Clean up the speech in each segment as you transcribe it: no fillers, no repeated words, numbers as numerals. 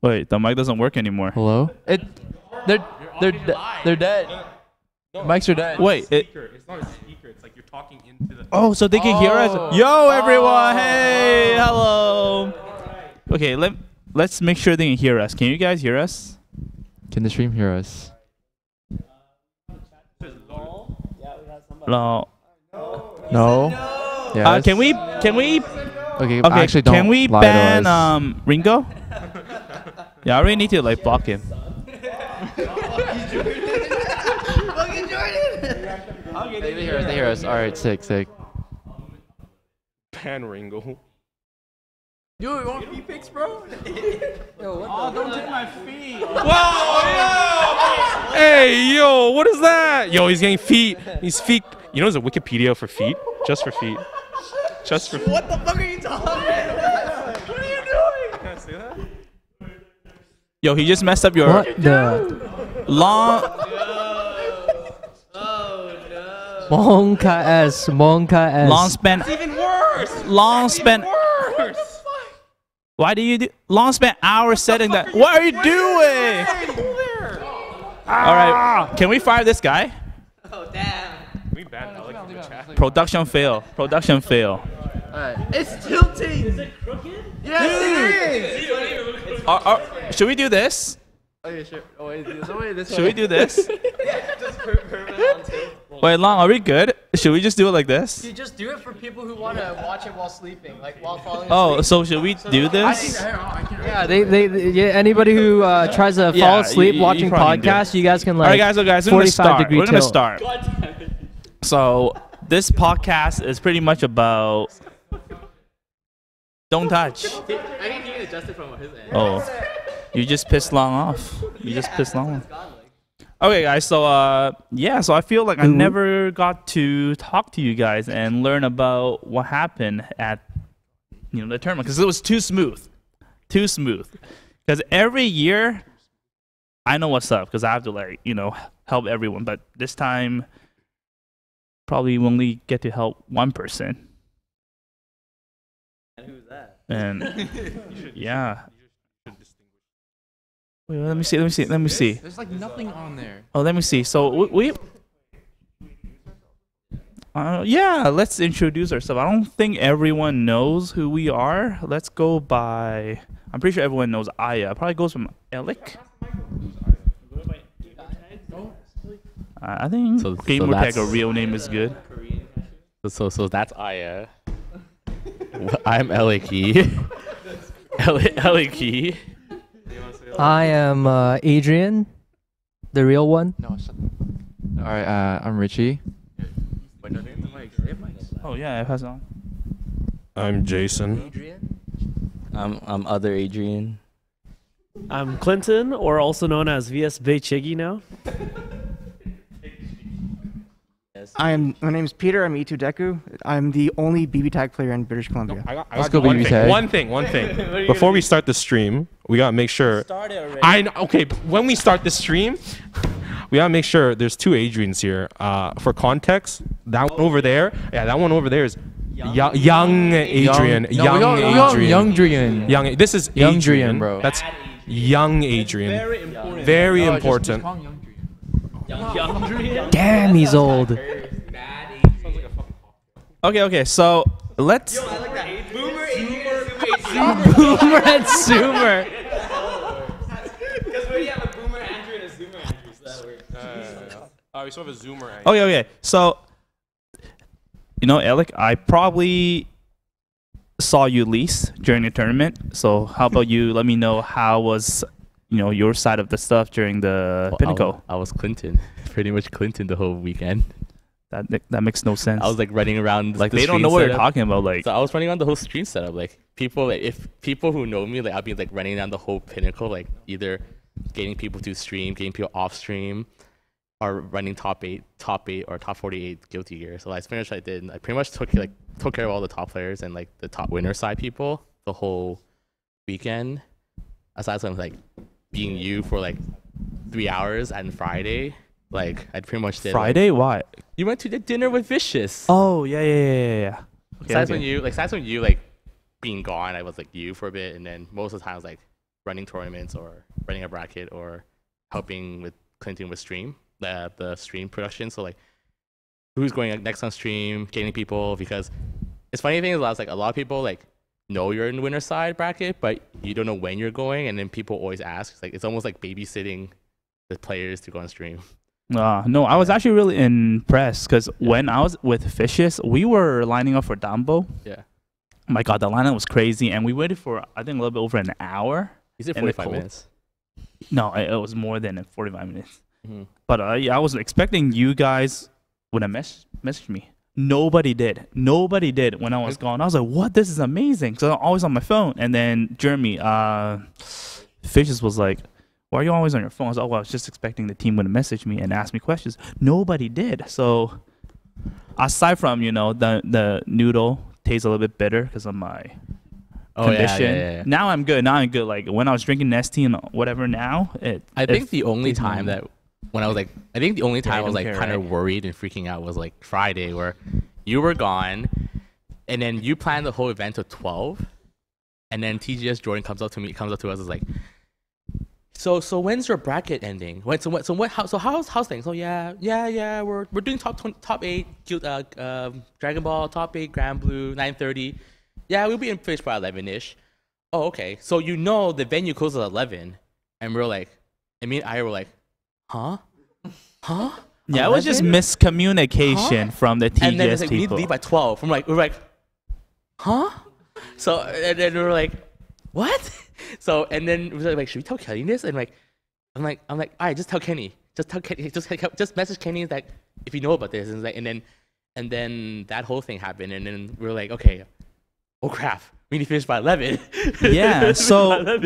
Wait, the mic doesn't work anymore. Hello? They're dead. No, Mics are dead. Wait, it's not a speaker. It's like you're talking into the. Oh, so they can hear us. Yo, everyone! Hey, hello. Okay, let's make sure they can hear us. Can you guys hear us? Can the stream hear us? No. No. Yes. Can we? Okay. Okay. Actually, don't can we lie to ban us. Ringo? Yeah, I really need to like block him. They hear us. All right, sick. Pan Ringo. Yo, you want feet pics, bro? Yo, what Don't take my feet. Wow! Hey, yo, what is that? Yo, he's getting feet. He's feet. You know, there's a Wikipedia for feet, just for feet. Just for. What the fuck are you talking about? What are you doing? Can I say that? Yo, he just messed up your long. Monka S. Long span. It's even worse. Long span. Worse. Why do you do long span hours setting that? What are you doing? All right, can we fire this guy? Oh damn. We banned Alec from the chat. Production fail. Production fail. It's tilting. Is it crooked? Yes, it is. Should we do this? Okay, sure. Oh wait, this Should we do this? Just permanent on tilt. Wait, Long, are we good? Should we just do it like this? You just do it for people who want to watch it while sleeping, like while falling asleep. Oh, so should we do this? Yeah, anybody who tries to fall asleep watching podcasts, you guys can like. All right, guys, we're gonna start. We're gonna tilt. start. So this podcast is pretty much about don't touch. I think he can adjust it from his end. Oh, you just pissed Long off. You just pissed Long off. Okay, guys. So yeah. So I feel like I never got to talk to you guys and learn about what happened at the tournament because it was too smooth. Because every year I know what's up because I have to help everyone, but this time probably only get to help one person. And who's that? And yeah. Wait, let me see. There's like nothing on there. Oh, let me see. So we yeah, let's introduce ourselves. I don't think everyone knows who we are. Let's go by. I'm pretty sure everyone knows Aya. Probably goes from Alec. I think gamertag or real name is good. So that's Aya. I'm Eliki. Eliki. I am Adrian, the real one. No. All right. I'm Richie. Oh yeah, it has on. I'm Jason. Adrian? I'm other Adrian. I'm Clinton, or also known as VS Beichigi now. My name's Peter. I'm E2 Deku. I'm the only BB tag player in British Columbia. Let's go BB tag. One thing. Before we start the stream, we gotta make sure. I know. Okay, when we start the stream, we gotta make sure there's two Adrians here. For context, that one over there. Yeah, that one over there is young Adrian. Young Adrian. Young. This is Young Adrian, Adrian, bro. That's young Adrian. Very important. Damn, he's old. Okay. So let's. Boomer and Zoomer. Because we already have a Boomer Andrew and a Zoomer Andrew, so that works. Oh, we still have a Zoomer. Okay. So, Alec, I probably saw you least during the tournament. So how about you let me know how was, your side of the stuff during the Pinnacle? I was Clinton. Pretty much Clinton the whole weekend. That makes no sense. I was like running around like the they don't stream know what you're setup. talking about. Like So I was running around the whole stream setup. Like if people who know me, like I'll be like running down the whole Pinnacle, like either getting people to stream, getting people off stream, or running top eight, or top 48 Guilty Gear. So that's pretty much what I did. I pretty much took care of all the top players and like the top winner side people the whole weekend. Aside from like being you for like 3 hours on Friday, like I pretty much did. Friday? Why? You went to the dinner with Vicious. Oh yeah. Okay, Aside from you like being gone, I was like you for a bit, and then most of the time I was like running tournaments or running a bracket or helping with Clinton with stream, the stream production. So like who's going next on stream, getting people, because it's funny thing is I was like a lot of people like know you're in the winner side bracket, but you don't know when you're going, and then people always ask. It's almost like babysitting the players to go on stream. No, I was actually really impressed because when I was with Fishes, we were lining up for Dumbo. Yeah. Oh my God, the lineup was crazy, and we waited for I think a little bit over an hour. You said 45 minutes. No, it was more than 45 minutes. Mm-hmm. But I was expecting you guys would have messaged me. Nobody did when I was gone. I was like, what? This is amazing. So I'm always on my phone. And then Jeremy, Fishes was like, why are you always on your phone? I was like, well, I was just expecting the team would message me and ask me questions. Nobody did. So aside from, the noodle tastes a little bit bitter because of my condition. Yeah. Now I'm good. Like when I was drinking Nestea and whatever now, I think the only time that when I was like, I think the only time I was like care, kind of right? worried and freaking out was like Friday, where you were gone, and then you planned the whole event till 12, and then TGS Jordan comes up to us is like, so when's your bracket ending? How's things? Oh yeah, we're doing top 8 Dragon Ball, top 8 Grand Blue, 9:30. Yeah, we'll be in finished by 11ish. Oh okay, so the venue closes at 11, and we're like, and me and I were like, huh? Yeah, it was just miscommunication from the TGS and then it's like, we need to people. leave by 12. We're like, huh? So and then we were like, what? So and then we were like, should we tell Kenny this? And I'm like, all right, just tell Kenny. Just message Kenny that if you know about this. And then that whole thing happened. And then we were like, okay, oh crap, we need to finish by 11. Yeah. So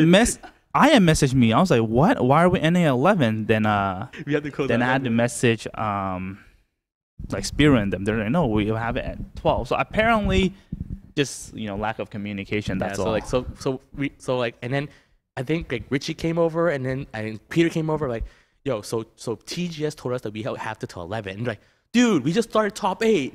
Aya messaged me. I was like, what? Why are we ending at 11? Then we had to close. Then I had to message like Spiro and them. They're like, no, we have it at 12. So apparently, just lack of communication. That's all. And then I think like Richie came over, and then Peter came over. Like, yo, so TGS told us that we have to till 11. And like, dude, we just started top 8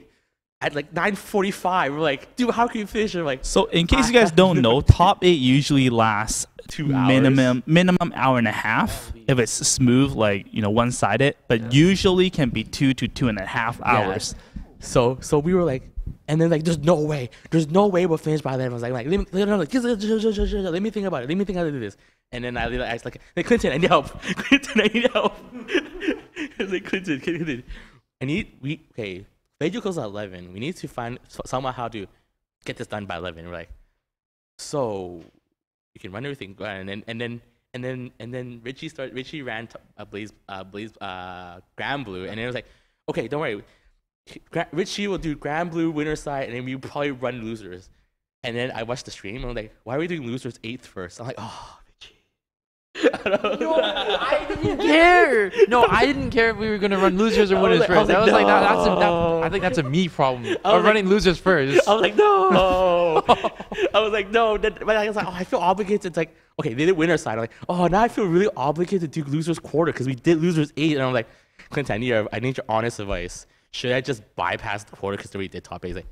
at like 9:45. We're like, dude, how can you finish? We're like, so in case you guys don't know, top 8 usually lasts 2 hours. minimum hour and a half if it's smooth, like one-sided, but usually can be 2 to 2.5 hours. So we were like, and then like, there's no way we'll finish by 11. I was like, let me think about it. Let me think how to do this. And then I was like, hey, Clinton, I need help. I was like, Clinton. They do close at 11. We need to find somehow how to get this done by 11. We're like, so you can run everything, and then Richie ran Blaze Grand Blue, and it was like, okay, don't worry. Richie will do Grand Blue winner side, and then we probably run losers. And then I watched the stream, and I'm like, why are we doing losers 8th first? I'm like, oh, Richie. No, I didn't care. No, I didn't care if we were gonna run losers or winners first. I was like, I think that's a me problem. I'm running losers first. I was like, no. I was like, no. But I was like, oh, I feel obligated. It's like, okay, they did winner side. I'm like, oh, now I feel really obligated to do losers quarter because we did losers 8. And I'm like, Clinton, I need your honest advice. Should I just bypass the quarter because we did top 8? He's like,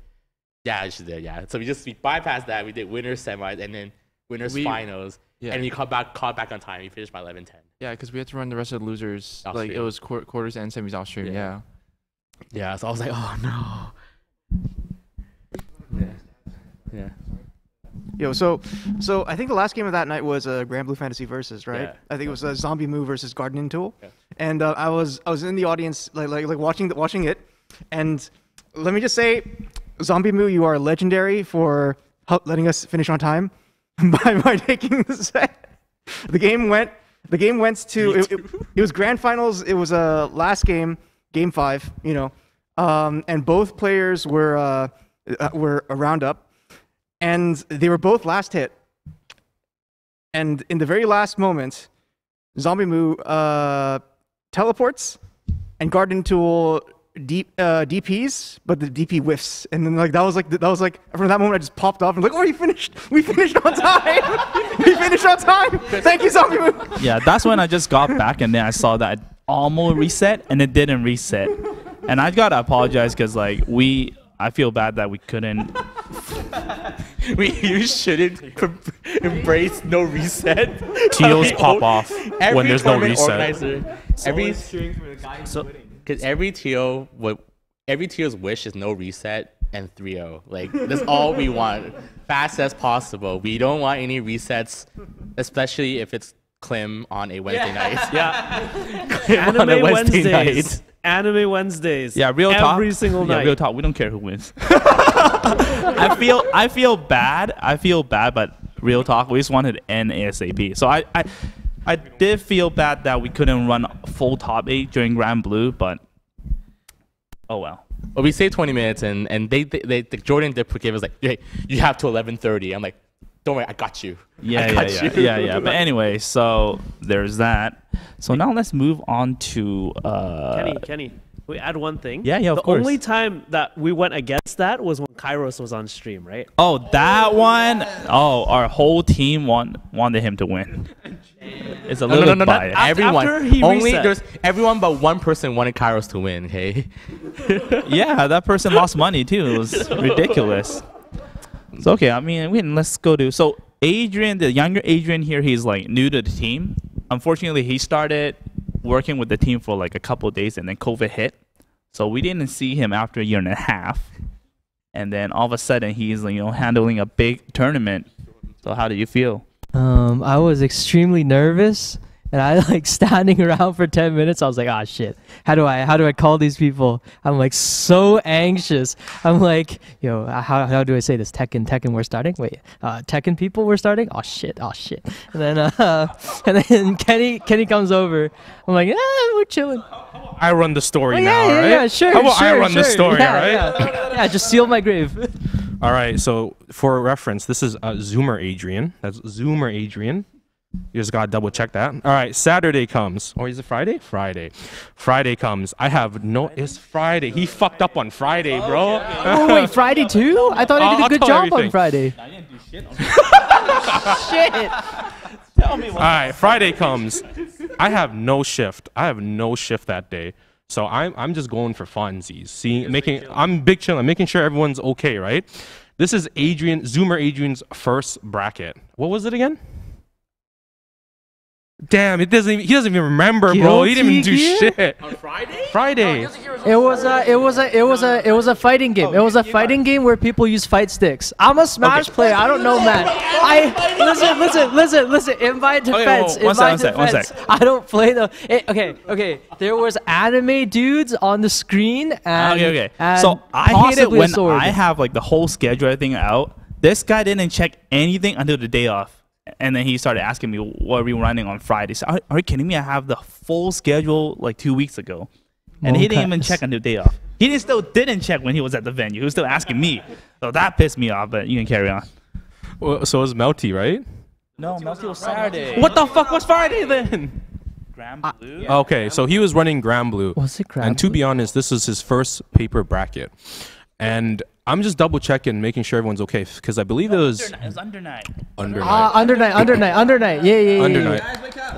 yeah, I should do. Yeah. So we bypassed that. We did winners semis and then winners finals. Yeah. And we caught back on time. We finished by 11:10. Yeah, because we had to run the rest of the losers. Off like stream. it was quarters and semis off stream. Yeah. Yeah. So I was like, oh no. Yeah. Yo, so I think the last game of that night was Grand Blue Fantasy Versus, right? Yeah. I think it was Zombie Moo versus Gardening Tool, Yeah. and I was in the audience like watching it, and let me just say, Zombie Moo, you are legendary for letting us finish on time by taking the set. The game went to it was grand finals. It was a last game 5, and both players were a roundup. And they were both last hit. And in the very last moment, Zombie Moo teleports and Garden Tool DPs, but the DP whiffs. And then that was like from that moment I just popped off and like, oh, we finished on time. We finished on time. Thank you, Zombie Moo. Yeah, that's when I just got back and then I saw that it almost reset and it didn't reset. And I gotta apologize because I feel bad that we couldn't. You shouldn't embrace no reset. TOs pop off when there's no reset. Because every TO's wish is no reset and 3-0. Like that's all we want, fast as possible. We don't want any resets, especially if it's Clim on a Wednesday night. Yeah. Clim on a Wednesday night. Anime Wednesdays. Yeah, real talk. Every single night. Yeah, real talk. We don't care who wins. I feel bad. But real talk. We just wanted to end ASAP. So I did feel bad that we couldn't run full top 8 during Grand Blue, but oh well. Well, we saved 20 minutes, and Jordan did give us like, hey, you have to 11:30. I'm like, don't worry, I got you. Yeah. But anyway, so there's that. So now let's move on to Kenny. We add one thing. Yeah, of course. The only time that we went against that was when Kairos was on stream, right? Oh, that one. Oh, our whole team wanted him to win. It's a little biased. Not everyone. After he Only reset. there's everyone but one person wanted Kairos to win. Okay. Yeah, that person lost money too. It was ridiculous. So okay, I mean, let's go to Adrian, the younger Adrian here. He's like new to the team. Unfortunately, he started working with the team for like a couple of days, and then COVID hit. So we didn't see him after a year and a half. And then all of a sudden, he's handling a big tournament. So how do you feel? I was extremely nervous, and I like standing around for 10 minutes. I was like, ah, shit. How do I call these people? I'm like so anxious. I'm like, yo, how do I say this? Tekken, we're starting. Wait, Tekken people, we're starting. Oh shit. And then Kenny comes over. I'm like, we're chilling. I run the story now, yeah, right? Yeah, sure. How about I run sure. the story, right? Yeah, just seal my grave. All right, so for reference, this is Zoomer Adrian. That's Zoomer Adrian. You just gotta double check that. All right, Saturday comes. Or is it Friday? Friday comes. It's Friday. He fucked up on Friday, bro. Oh, wait, Friday too? I thought I did a good job on Friday. I didn't do shit on Friday. Shit. Tell me All right, Friday comes. I have no shift that day. So I'm just going for funsies. I'm big chillin', making sure everyone's okay, right? This is Zoomer Adrian's first bracket. What was it again? Damn, he doesn't even remember, bro. He didn't even do shit. On Friday? Friday. It was a fighting game. It was a fighting game where people use fight sticks. I'm a Smash player. I don't know, man. Listen. In my defense, one sec. I don't play the. Okay. There was anime dudes on the screen and. Okay. And so I hate it possibly a when sword. I have like the whole schedule, everything out. This guy didn't check anything until the day off. And then he started asking me, what are we running on Friday? So, are you kidding me? I have the full schedule like 2 weeks ago. And he didn't even check until day off. He still didn't check when he was at the venue. He was still asking me. So that pissed me off, but you can carry on. Well, so it was Melty, right? No, Melty was Saturday. What the fuck was Friday then? Graham Blue? Okay, so he was running Grand Blue. Was it Grand And to Blue? be honest, this is his first paper bracket. And I'm just double checking, making sure everyone's okay, because I believe it was It was under night. under night. Under night. Yeah. Under night.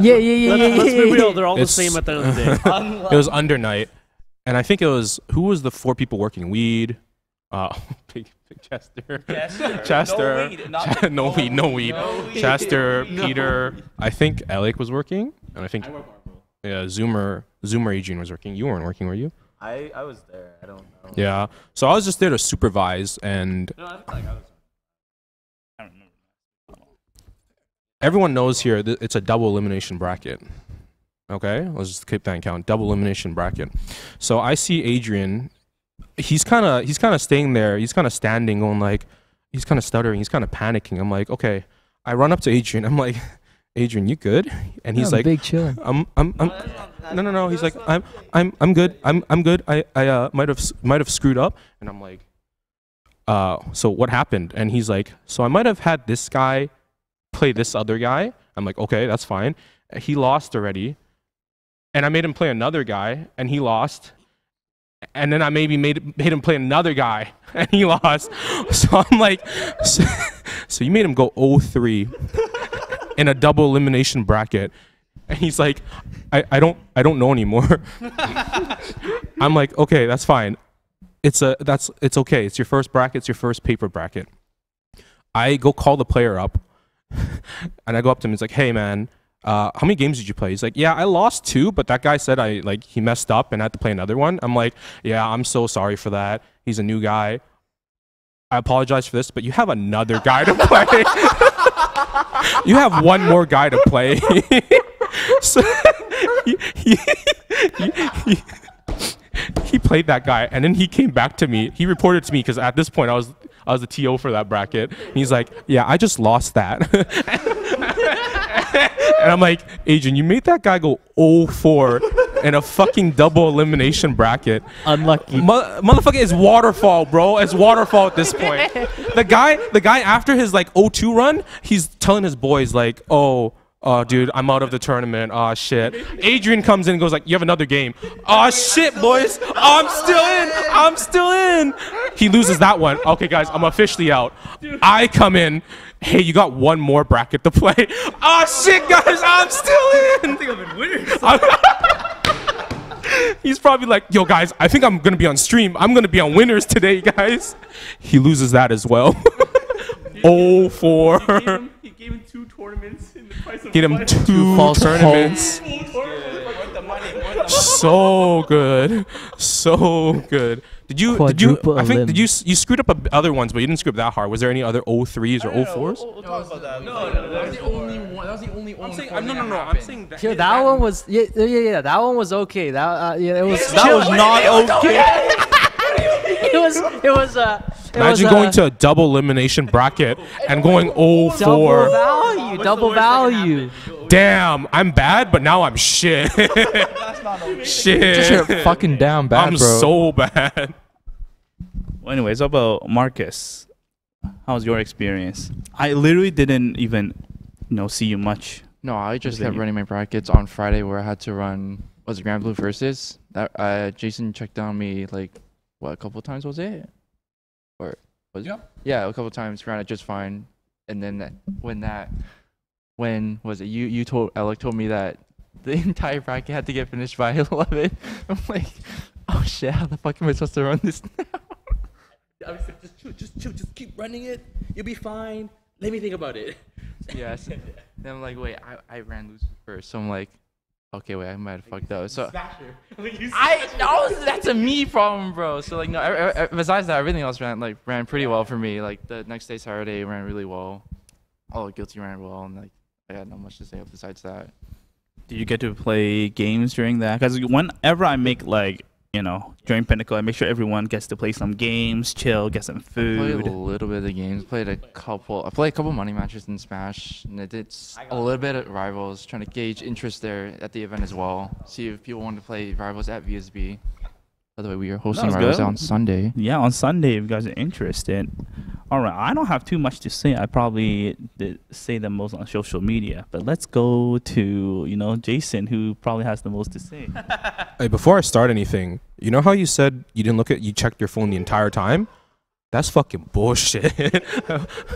Yeah. Let's be real. They're all the It's- same at the end of the day. It was under night. And I think it was, who was the 4 people working? Weed. Big Chester. Chester. No weed. Chester, Peter. I think Alec was working. And I think Zoomer Adrian was working. You weren't working, were you? I was there. I don't know. Yeah. So I was just there to supervise, and everyone knows here that it's a double elimination bracket. Okay, let's just keep that in count. Double elimination bracket. So I see Adrian. He's kind of staying there. He's kind of standing, going like, he's kind of stuttering. He's kind of panicking. I'm like, okay. I run up to Adrian. I'm like, Adrian, you good? And he's like, big chillin'. No. He's like, I'm good. I'm good. I might have screwed up. And I'm like, so what happened? And he's like, so I might have had this guy play this other guy. I'm like, okay, that's fine. He lost already. And I made him play another guy, and he lost. And then I maybe made him play another guy, and he lost. So I'm like, so you made him go 0-3 in a double elimination bracket. And he's like, I don't know anymore. I'm like, okay, that's fine. It's okay. It's your first bracket. It's your first paper bracket. I go call the player up, and I go up to him. He's like, hey man, how many games did you play? He's like, yeah, I lost 2, but that guy said he messed up and had to play another one. I'm like, yeah, I'm so sorry for that. He's a new guy. I apologize for this, but you have another guy to play. You have one more guy to play. So he played that guy, and then he came back to me. He reported to me because at this point I was the TO for that bracket. And he's like, yeah, I just lost that. And I'm like, Adrian, you made that guy go 0-4 in a fucking double elimination bracket. Unlucky. Motherfucker is waterfall, bro. It's waterfall at this point. The guy after his like 0-2 run, he's telling his boys like, oh, dude, I'm out of the tournament. Oh, shit. Adrian comes in and goes like, you have another game. Oh, shit, boys. I'm still in. He loses that one. Okay, guys, I'm officially out. I come in. Hey, you got one more bracket to play. Oh, shit, guys, I'm still in. I think I'm in winners. He's probably like, yo, guys, I think I'm going to be on stream. I'm going to be on winners today, guys. He loses that as well. 0-4. He gave him 2 tournaments in the price of Get him 2 false tournaments. So good. Did you Quadruple I think elim. you screwed up other ones, but you didn't screw up that hard. Was there any other 0-3s or 0-4s? We'll talk about that. No. That was the only one. That was the only one. I'm saying that. Yeah, that one was yeah. That one was okay. That it was Not okay. it was Imagine going to a double elimination bracket and going 0-4. double value. Damn, I'm bad, but now I'm shit. That's not okay. Shit. Just you're fucking down bad, I'm bro. so bad. Well, anyways, how about Marcus? How was your experience? I literally didn't even, see you much. No, I just venue? kept running my brackets on Friday where I had to run, was it Grand Blue versus? That Jason checked on me like, what, a couple times was it? Or was it? Yeah, a couple times, ran it just fine. And then when was it? Alec told me that the entire bracket had to get finished by 11. I'm like, oh shit, how the fuck am I supposed to run this now? I was like, just chill, just keep running it. You'll be fine. Let me think about it. Yes. Then I'm like, wait, I ran loose first. So I'm like, okay, wait, I might have fucked up. So that's a me problem, bro. So like, no, besides that, everything else ran pretty well for me. Like the next day, Saturday, ran really well. All the guilty ran well, and like I had not much to say besides that. Did you get to play games during that? Because whenever I make during Pinnacle, I make sure everyone gets to play some games, chill, get some food. Played a little bit of the games. I played a couple money matches in Smash, and I did a little bit of Rivals, trying to gauge interest there at the event as well. See if people want to play Rivals at VSB. By the way, we are hosting was rivals good. on Sunday. Yeah, on Sunday, if you guys are interested. All right, I don't have too much to say. I probably did say the most on social media, but let's go to Jason, who probably has the most to say. Hey, before I start anything, you know how you said you checked your phone the entire time? That's fucking bullshit.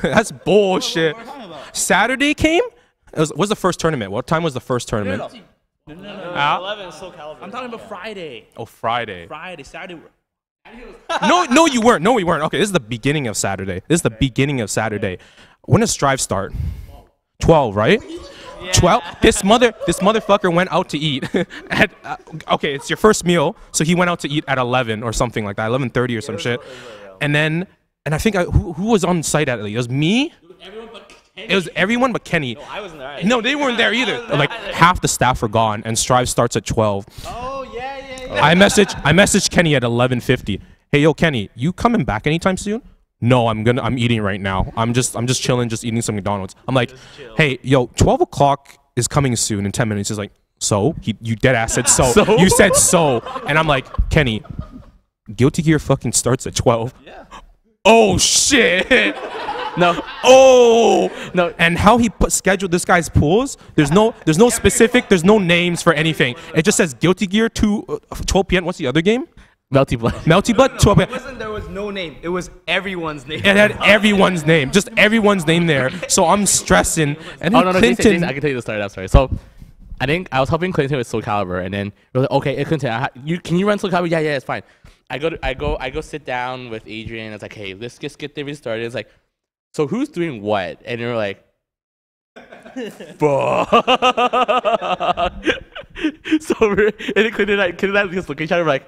That's bullshit. Saturday came? What's the first tournament? What time was the first tournament? No. 11 is so caliber. I'm talking about Friday. Oh, Friday. Saturday. No, you weren't. No, we weren't. Okay, this is the beginning of Saturday. When does Strive start? 12, right? 12. This motherfucker went out to eat at okay, it's your first meal, so he went out to eat at 11 or something like that, 11:30 or some shit. And I think who was on site at it? It was me. It was everyone but Kenny. No, I wasn't there. No, they weren't there either. Like half the staff were gone, and Strive starts at 12. Oh yeah. I messaged Kenny at 11:50. Hey, yo, Kenny, you coming back anytime soon? No, I'm eating right now. I'm just chilling, just eating some McDonald's. I'm like, hey, yo, 12 o'clock is coming soon in 10 minutes. He's like, so? You dead ass said so. You said so. And I'm like, Kenny, Guilty Gear fucking starts at 12. Yeah. Oh shit. No. Oh no! And how he scheduled this guy's pools? There's no specific. There's no names for anything. It just says Guilty Gear 12 p.m. What's the other game? Melty Blood. Melty Blood 12 p.m. There was no name. It was everyone's name. It had everyone's name, just everyone's name there. So I'm stressing. And then No, Clinton. Jason, I can tell you the story. I'm sorry. So, I think I was helping Clinton with Soul Calibur, and then we're like, okay, Clinton, can you run Soul Calibur? Yeah, it's fine. I go sit down with Adrian. It's like, hey, let's just get everything started. It's like, so who's doing what? And you're like, fuck. So and then Clinton and I just look at each other like,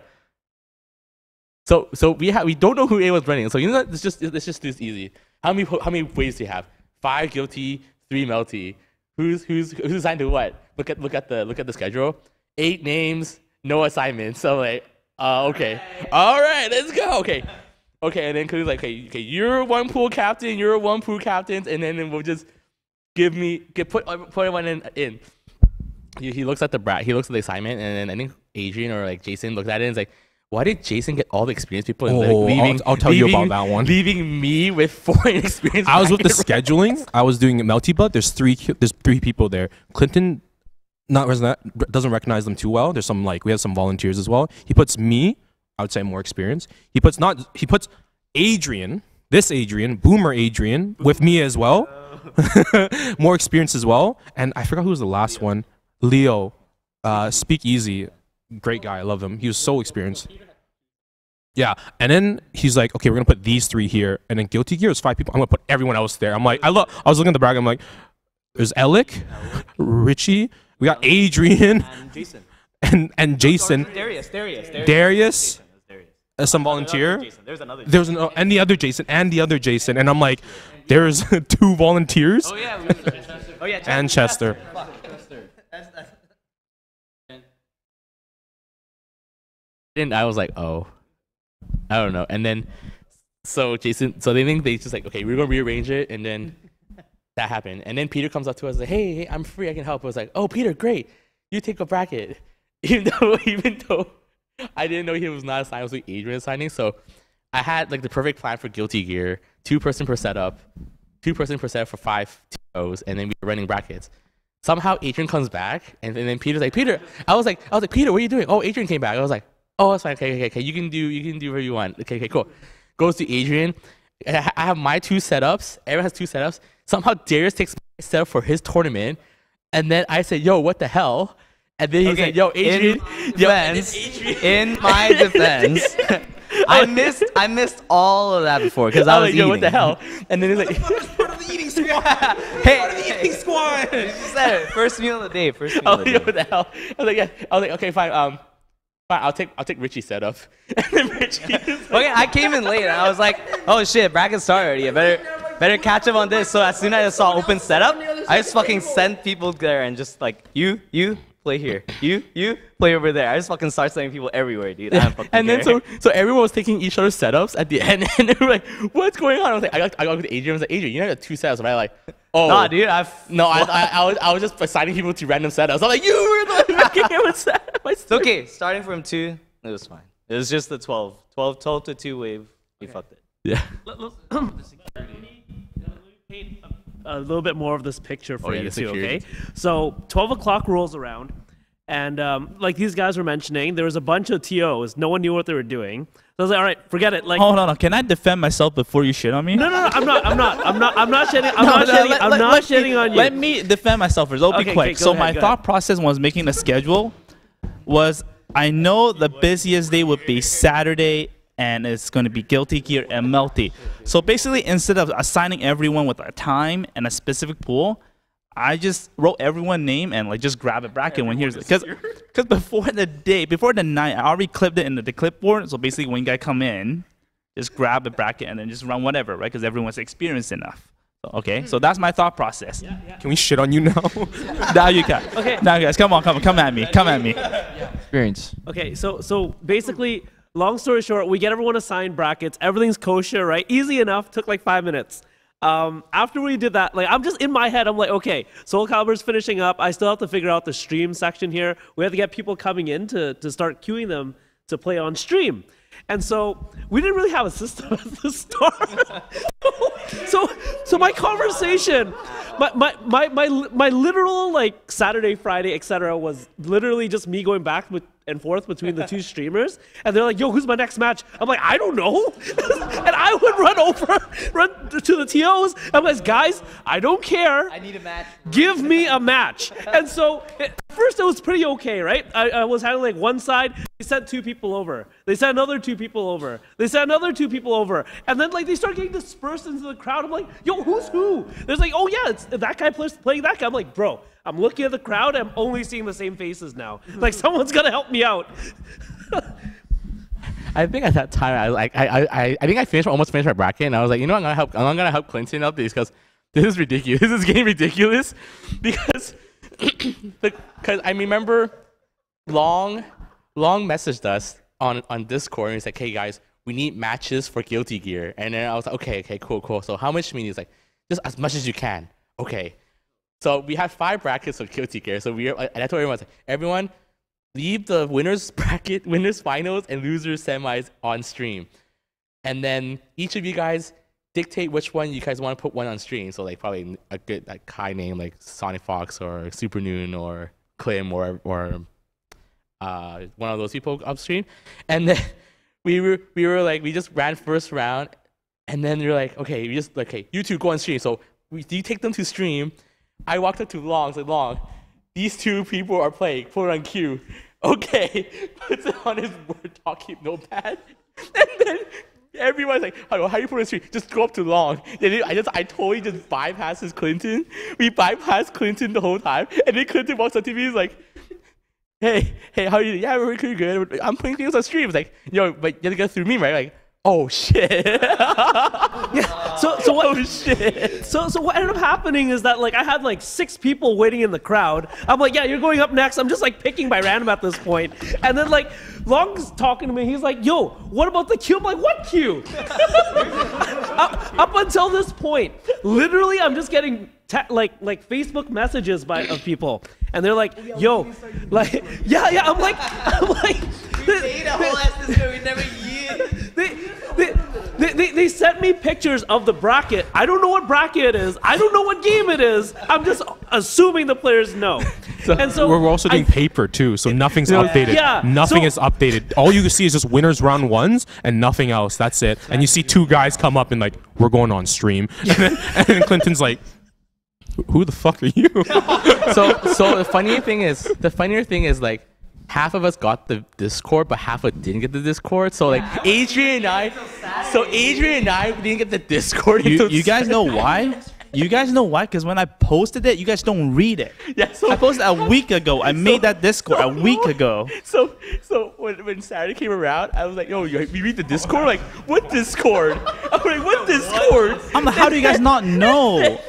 so we don't know who A was running. So you know what? Let's just do this easy. How many ways do you have? 5 Guilty, 3 Melty. Who's assigned to what? Look at the schedule. 8 names, no assignments. So like, okay, all right, let's go. Okay, and then Cody's like, okay, you're one pool captain, you're one pool captain, and then we'll just put everyone in. He looks at the assignment, and then I think Adrian or like Jason looked at it and is like, why did Jason get all the experienced people? And I'll tell you about that one. Leaving me with 4 inexperienced. I was with the scheduling. I was doing Melty Blood. There's three people there. Clinton doesn't recognize them too well. There's some we have some volunteers as well. He puts me. I would say more experience. He puts Adrian, Boomer Adrian, with me as well. More experience as well. And I forgot who was the last one. Leo, Speak Easy, great guy. I love him. He was so experienced. Yeah, and then he's like, okay, we're gonna put these 3 here, and then Guilty Gear is 5 people. I'm gonna put everyone else there. I'm like, I was looking at the bracket. I'm like, there's Alec, Richie, we got Adrian, And Jason. and Jason. Darius. Some volunteer. There's another. And the other Jason, and I'm like, there's 2 volunteers. Oh yeah. And Chester. And I was like, oh, I don't know. And then, so Jason, so they think they just like, okay, we're gonna rearrange it, and then that happened. And then Peter comes up to us like, hey, I'm free, I can help. I was like, oh, Peter, great, you take a bracket. Even though I didn't know he was not assigned, it was like Adrian assigning. So I had like the perfect plan for Guilty Gear: 2-person per setup, 2-person per setup for 5 TOs, and then we were running brackets. Somehow Adrian comes back, and then Peter's like, Peter. I was like, Peter, what are you doing? Oh, Adrian came back. I was like, oh, that's fine. Okay. You can do whatever you want. Okay, cool. Goes to Adrian. I have my 2 setups. Everyone has 2 setups. Somehow Darius takes my setup for his tournament, and then I said, yo, what the hell? And then he said, yo, Adrian. In my defense, I missed all of that before because I was eating. Yo, what the hell? And then he's like, part of the eating squad. Eating squad. You said it. First meal of the day. What the hell? I was like, yeah. I was like, okay, fine. Fine. I'll take Richie's setup. And then Richie. Okay, I came in late and I was like, oh shit, bracket started already. I better catch up on this. So as soon as I saw open setup, I just fucking sent people there and just like, you play here. You play over there. I just fucking start sending people everywhere, dude. And then so everyone was taking each other's setups at the end, and they were like, "What's going on?" I was like, I got with Adrian. I was like, Adrian, you know, I got 2 setups. And I like, oh, nah, dude. I was just assigning people to random setups. I was like, you were the making him a set. It's okay. Starting from 2, it was fine. It was just the 12 to 2 wave. We fucked it. Yeah. Paint a little bit more of this picture for yeah, you the too, security. okay? So 12 o'clock rolls around, and like these guys were mentioning, there was a bunch of TOs. No one knew what they were doing. So I was like, all right, forget it. Like, Hold on. Can I defend myself before you shit on me? no, I'm not shitting. I'm not shitting on you. Let me defend myself first. I'll be Okay, quick. okay, go So ahead, my go thought process was making a schedule was I know the busiest day would be Saturday, and it's going to be Guilty Gear and Melty. So basically, instead of assigning everyone with a time and a specific pool, I just wrote everyone's name and like just grab a bracket when here's because before the night, I already clipped it into the clipboard. So basically, when you guys come in, just grab a bracket and then just run whatever, right? Because everyone's experienced enough. Okay, so that's my thought process. Can we shit on you now? Now you can. Okay. Now guys, come at me. Experience. Okay, so basically, long story short, we get everyone assigned brackets. Everything's kosher, right? Easy enough. Took like 5 minutes. After we did that, like I'm just in my head, I'm like, okay, Soul Calibur's finishing up. I still have to figure out the stream section here. We have to get people coming in to start queuing them to play on stream. And so we didn't really have a system at the start. so my conversation, my literal like Saturday, Friday, etc. was literally just me going back and forth between the two streamers, and they're like, "Yo, who's my next match?" I'm like, "I don't know," and I would run to the TOs. I'm like, "Guys, I don't care. I need a match. Give me a match." And so at first it was pretty okay, right? I was handling like one side. They sent 2 people over. They sent another 2 people over. They sent another 2 people over, and then like they start getting dispersed into the crowd. I'm like, "Yo, who's who?" There's like, "Oh yeah, it's that guy playing that guy." I'm like, "Bro, I'm looking at the crowd. I'm only seeing the same faces now. Like someone's gotta help me out." I think at that time, I think I almost finished my bracket, and I was like, you know, I'm gonna help Clinton out because this is ridiculous. This is getting ridiculous because I remember Long messaged us on Discord, and he's like, hey guys, we need matches for Guilty Gear, and then I was like, okay, cool. So how much? He's like, just as much as you can. Okay. So we had 5 brackets of Guilty Gear. So and I told everyone, I was like, everyone, leave the winners bracket, winners finals, and losers semis on stream. And then each of you guys dictate which one you guys want to put one on stream. So like probably a good like high name like Sonic Fox or Super Noon or Klim or one of those people up stream. And then we were like, we just ran first round, and then we were like, okay, you 2 go on stream. So you take them to stream. I walked up to Long, said, Long, these 2 people are playing, put it on queue. Okay, puts it on his Word document notepad. And then everyone's like, how do you put it on stream? Just go up to Long. And I totally just bypassed Clinton. We bypassed Clinton the whole time. And then Clinton walks up to me, he's like, hey, how are you? Yeah, we're pretty good. I'm playing things on stream. It's like, yo, but you have to go through me, right? Like, oh shit. Yeah. So what? Oh shit. So what ended up happening is that like I had like 6 people waiting in the crowd. I'm like, yeah, you're going up next. I'm just like picking by random at this point. And then like Long's talking to me. He's like, yo, what about the queue? I'm like, what queue? Up until this point, literally, I'm just getting like Facebook messages of people, and they're like, yo, like, yeah. I'm like. We made a whole ass this we never used. They sent me pictures of the bracket. I don't know what bracket it is. I don't know what game it is. I'm just assuming the players know. And so we're also doing paper too, so nothing's updated. Yeah, nothing is updated. All you can see is just winners round 1s and nothing else. That's it. And you see 2 guys come up and like, we're going on stream. And then Clinton's like, who the fuck are you? So the funnier thing is like, half of us got the Discord, but half of us didn't get the Discord. So like Adrian and I didn't get the Discord. You guys know why? You guys know why? Because when I posted it, you guys don't read it. Yeah, so I posted a week ago. I made that Discord a week ago. So when Saturday came around, I was like, yo, you read the Discord? Like, what Discord? I'm like, what Discord? I'm like, how do you guys not know?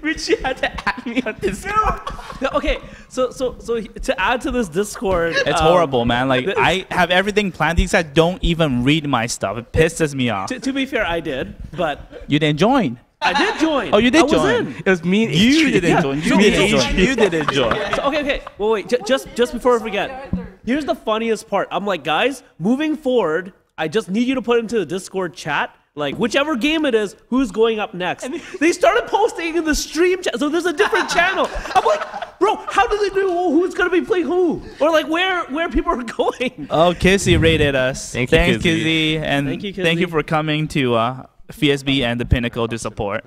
Richie had to add me on Discord. Okay, so to add to this Discord, it's horrible, man. Like I have everything planned. These guys don't even read my stuff. It pisses me off. To be fair, I did, but you didn't join. I did join. Oh, you did I was join. in. It was me and You Adrian. didn't join. You didn't join. You didn't join. So, okay. Well, wait. Just before I forget. Here's the funniest part. I'm like, guys, moving forward, I just need you to put into the Discord chat, like whichever game it is, who's going up next. And they started posting in the stream chat, so there's a different channel. I'm like, bro, how do they know who's gonna be playing who, or like where people are going? Oh, Kizzy rated us. Thank you, Thanks, Kizzy. Kizzy, and Thank you, thank you Kizzy. for coming to FSB and the Pinnacle to support.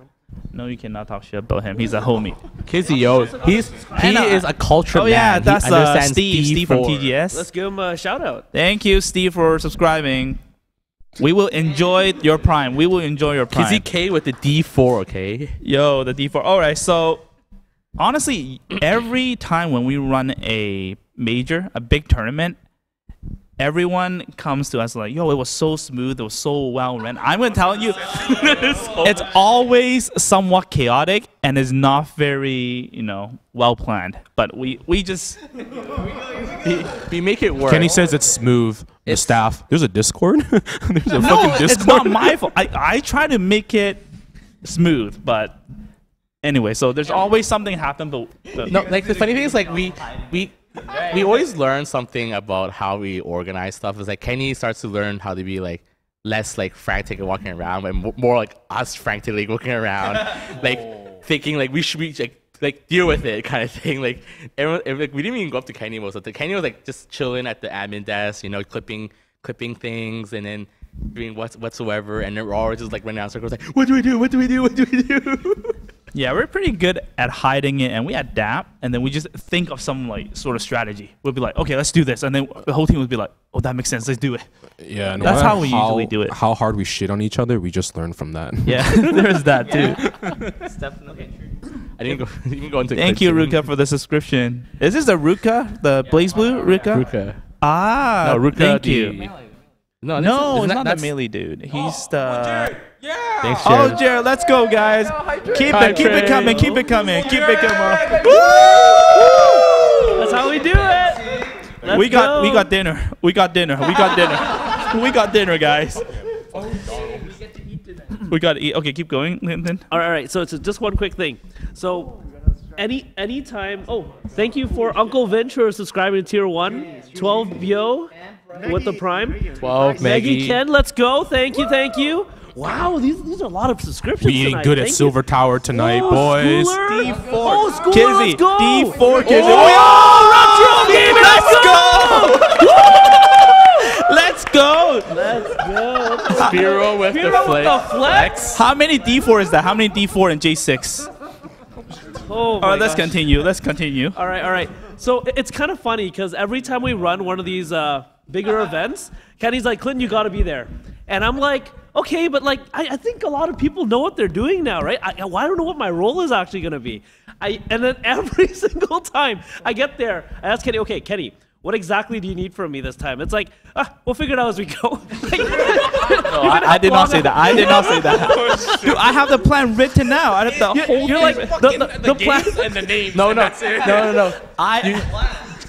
No, you cannot talk shit about him. He's a homie. Kizzy, yo, he is a culture Oh man. yeah, He that's understands Steve from D4. TGS. Let's give him a shout out. Thank you, Steve, for subscribing. We will enjoy your prime. We will enjoy your prime. Kizzy K with the D4, okay? Yo, the D4. All right, so honestly, every time when we run a major, a big tournament, everyone comes to us like, yo, it was so smooth, it was so well run. I'm going to tell you, it's always somewhat chaotic and is not very, well planned. But we just... We make it work. Kenny says it's smooth. The staff. There's a Discord. There's a No, fucking Discord. it's not my fault. I try to make it smooth, but anyway, so there's always something happen, but No, like the funny thing is like we always learn something about how we organize stuff. It's like Kenny starts to learn how to be like less like frantic and walking around, but more like us frantically walking around, like thinking like we should be like deal with it kind of thing. Like everyone, like, we didn't even go up to Kenny most of the time. Kenny was like just chilling at the admin desk, clipping things and then doing whatsoever, and then we're always just like running around circles like, what do we do? What do we do? What do we do? yeah, we're pretty good at hiding it, and we adapt, and then we just think of some like sort of strategy. We'll be like, okay, let's do this, and then the whole team would be like, oh, that makes sense, let's do it. Yeah, no That's matter how we usually do it. How hard we shit on each other, we just learn from that. Yeah, there's that too. I didn't go into. Thank you, Ruka, for the subscription. Is this the Ruka, the Blaze Blue Ruka? Ruka. Ah, No, Ruka. thank the- you. No, No, it's not the that's- melee dude. He's the. Thanks, Oh, Jared. Jared, let's go, guys. Keep Hi, it coming, Jared. keep it coming, keep it coming. That's how we do it. We got dinner. We got dinner, guys. We got to eat. Okay, keep going, Linton. All right, so it's just one quick thing. So, anytime. Oh, thank you for Uncle Vince for subscribing to Tier 1. 12 Bio with the Prime. 12 Maggie Ken, let's go. Thank you. Wow, these are a lot of subscriptions. We eating tonight. good at Thank you. Silver Tower tonight, Oh, boys. Schooler. Oh, Schooler, Kizzy, let's go. D4 Kizzy. Let's go! Let's go. Spiro with Spiro the with flex. the flex. How many D4 is that? How many D4 and J6? Oh, All my right, let's gosh. continue. All right. So it's kind of funny because every time we run one of these bigger events, Kenny's like, Clinton, you got to be there. And I'm like, okay, but like, I think a lot of people know what they're doing now, right? I don't know what my role is actually going to be. And then every single time I get there, I ask Kenny, okay, Kenny, what exactly do you need from me this time? It's like, we'll figure it out as we go. No, I did not say that. I did not say that. Dude, I have the plan written now. I have the whole You're like, the plan. and the name. No.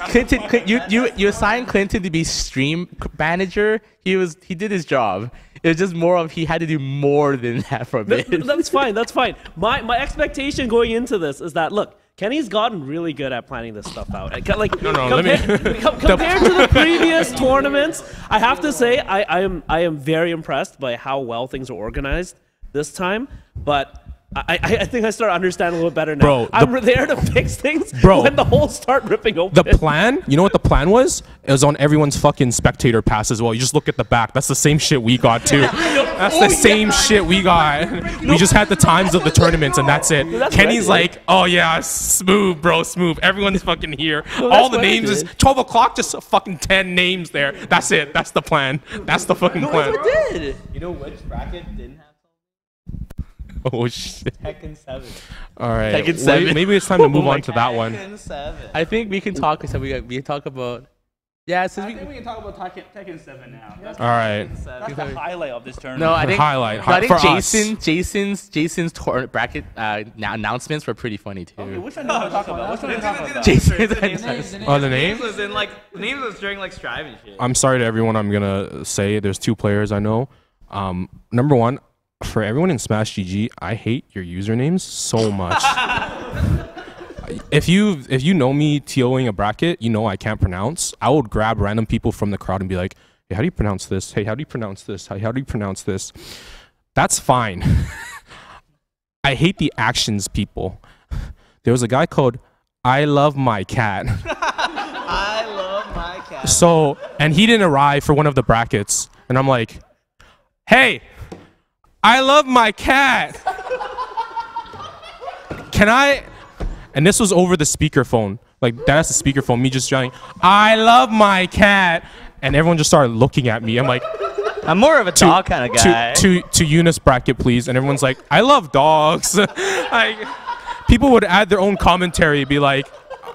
Clinton, you assigned Clinton to be stream manager. He did his job. It was just more of he had to do more than that for a bit. That's fine. My expectation going into this is that, look, Kenny's gotten really good at planning this stuff out. Like, compared to the previous tournaments, I have to say I am very impressed by how well things are organized this time. But I think I start understanding a little bit better now. Bro, I'm there to fix things Bro. when the holes start ripping open. The plan, you know what the plan was? It was on everyone's fucking spectator pass as well. You just look at the back. That's the same shit we got too. That's the same shit we got. We just had the times of the tournaments and that's it. That's Kenny's right, like, oh yeah, smooth, bro, smooth. Everyone's fucking here. No, All the that's what I names is did. 12 o'clock, just fucking 10 names there. That's it. That's the plan. That's the fucking plan. did. You know which bracket didn't have Oh shit. Tekken 7. All right. Tekken 7. Maybe it's time to move on to that one. Tekken 7. I think we can talk. So we talk about. Yeah, since we. we can talk about Tekken 7 now. That's All right. the highlight of this tournament. No, I think. Highlight. No, I think for us. Jason's bracket announcements were pretty funny too. Which one do you want to talk about? Which one do you want to talk about? Jason's. Oh, the name? was in like the name was during like Strive and shit. I'm sorry to everyone. I'm gonna say there's two players I know. Number one, for everyone in Smash GG, I hate your usernames so much. if you know me TOing a bracket, you know I can't pronounce. I would grab random people from the crowd and be like, "Hey, how do you pronounce this? Hey, how do you pronounce this? How do you pronounce this?" That's fine. I hate the actions people. There was a guy called I Love My Cat. I love my cat. So, and he didn't arrive for one of the brackets, and I'm like, "Hey, I love my cat. Can I?" And this was over the speakerphone. Like, that's the speakerphone, me just yelling, "I love my cat." And everyone just started looking at me. I'm like, I'm more of a dog kind of guy. To Eunice bracket, please. And everyone's like, "I love dogs." Like, people would add their own commentary, be like,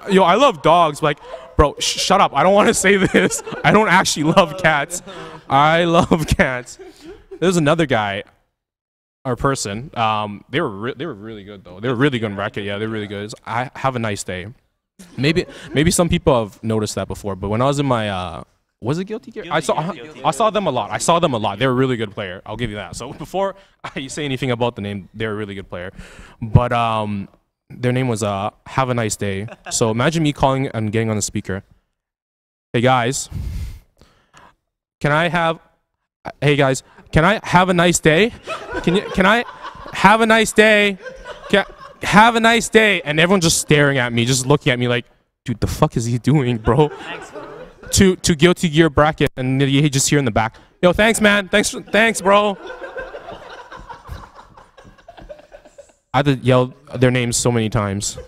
"Yo, I love dogs." Like, bro, shut up. I don't want to say this. I don't actually love cats. I love cats. There's another guy or person. They were really good though. They were really good in bracket. Yeah, they're really good. I have a nice day. Maybe some people have noticed that before. But when I was in my was it Guilty Gear? I saw them a lot. I saw them a lot. They were a really good player. I'll give you that. So before I say anything about the name, they're a really good player. But their name was Have a Nice Day. So imagine me calling and getting on the speaker. Hey guys, can I have a nice day? Can I have a nice day? Have a nice day. And everyone's just staring at me, just looking at me like, dude, the fuck is he doing, bro? Thanks, bro. To Guilty Gear bracket, and you just hear in the back, "Yo, thanks, man. Thanks, bro." I had to yell their names so many times.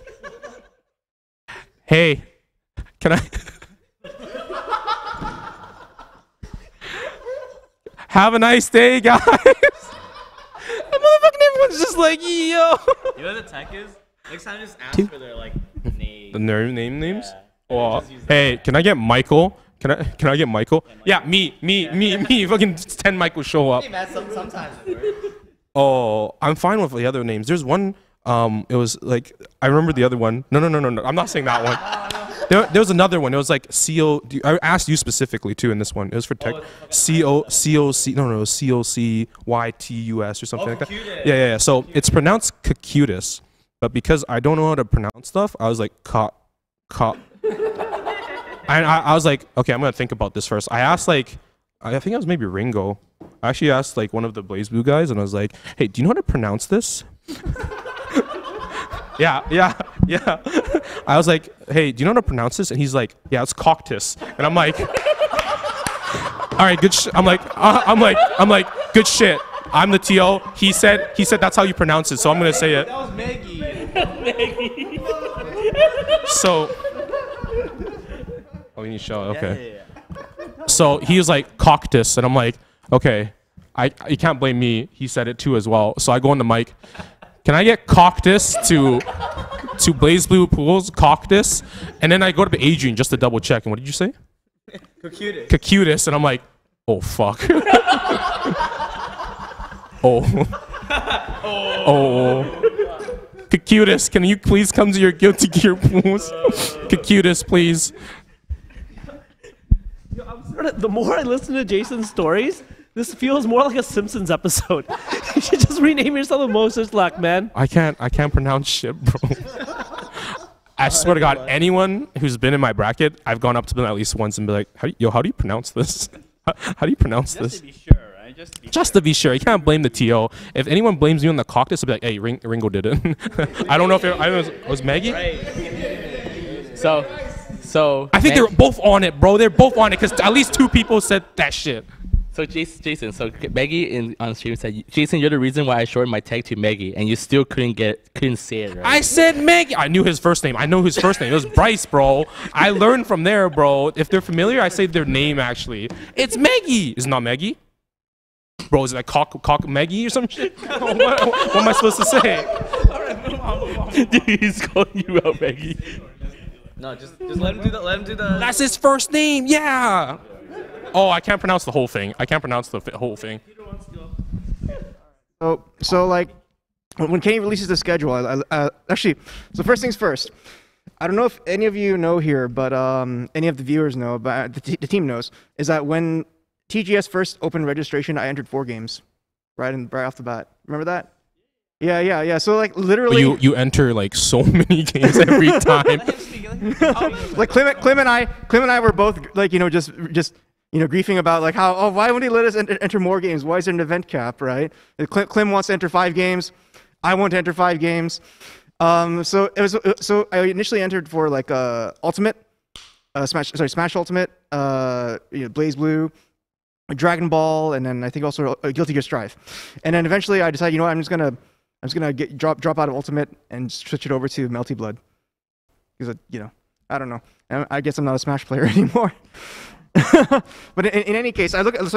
Hey, can I have a nice day, guys? And motherfucking everyone's just like, "Yo." You know what the tech is? Next time, just ask for their like name. The names? Yeah. Oh, hey, can I get Michael? Can I get Michael? Yeah, me. Fucking 10 Michael show up. Hey man, sometimes it works. Oh, I'm fine with the other names. There's one. It was like, I remember the other one. No. I'm not saying that one. There was another one. It was like CO. I asked you specifically too in this one. It was for tech. COCYTUS or something like that. Yeah. So it's pronounced Cacutus, but because I don't know how to pronounce stuff, I was like And I was like, okay, I'm gonna think about this first. I asked like, I think it was maybe Ringo. I actually asked like one of the Blaze Blue guys, and I was like, "Hey, do you know how to pronounce this?" Yeah. I was like, "Hey, do you know how to pronounce this?" And he's like, "Yeah, it's coctus." And I'm like, "All right, good." I'm like, "Good shit." I'm the TO. He said that's how you pronounce it, so I'm gonna say it. That was Maggie. So. Oh, you need to show. Okay. Yeah. So he was like coctus, and I'm like, okay, you can't blame me. He said it too as well. So I go on the mic. Can I get coctus to Blaze Blue Pools coctus? And then I go to Adrian just to double check. And what did you say? Cacutus. And I'm like, oh fuck. Oh. Cacutus, can you please come to your Guilty Gear Pools? Cacutus, please. The more I listen to Jason's stories, this feels more like a Simpsons episode. You should just rename yourself to Moses Luck, man. I can't pronounce shit, bro. I swear to God, anyone who's been in my bracket, I've gone up to them at least once and be like, how do you pronounce this? How do you pronounce this? Just to be sure, right? Just to be sure. You can't blame the TO. If anyone blames you on the coctus, I'll be like, hey, Ringo did it. I don't know if it was Maggie? Right. So I think they're both on it, bro. They're both on it because at least 2 people said that shit. So Jason, so Maggie on stream said, Jason, you're the reason why I shortened my tag to Maggie, and you still couldn't say it right. I said Maggie. I knew his first name. I know his first name. It was Bryce, bro. I learned from there, bro. If they're familiar, I say their name actually. It's Maggie. It's not Maggie. Bro, is it like cock Maggie or some shit? What am I supposed to say? Dude, he's calling you out, Maggie. No, just let him do that. Let him do the. That's his first name. Yeah. Oh, I can't pronounce the whole thing. Whole thing. So like, when Kenny releases the schedule, actually, so first things first. I don't know if any of you know here, but any of the viewers know, but the team knows, is that when TGS first opened registration, I entered 4 games, right off the bat. Remember that? Yeah. So like But literally, you enter like so many games every time. like Clem and I were both like just griefing about like how why wouldn't he let us enter more games? Why is there an event cap, right? Clem wants to enter 5 games. I want to enter 5 games. So I initially entered for like Ultimate, Smash Ultimate, Blaze Blue, Dragon Ball, and then I think also Guilty Gear Strive. And then eventually I decided, I'm just gonna drop out of Ultimate and switch it over to Melty Blood. Because I don't know. I guess I'm not a Smash player anymore. But in any case, I look at the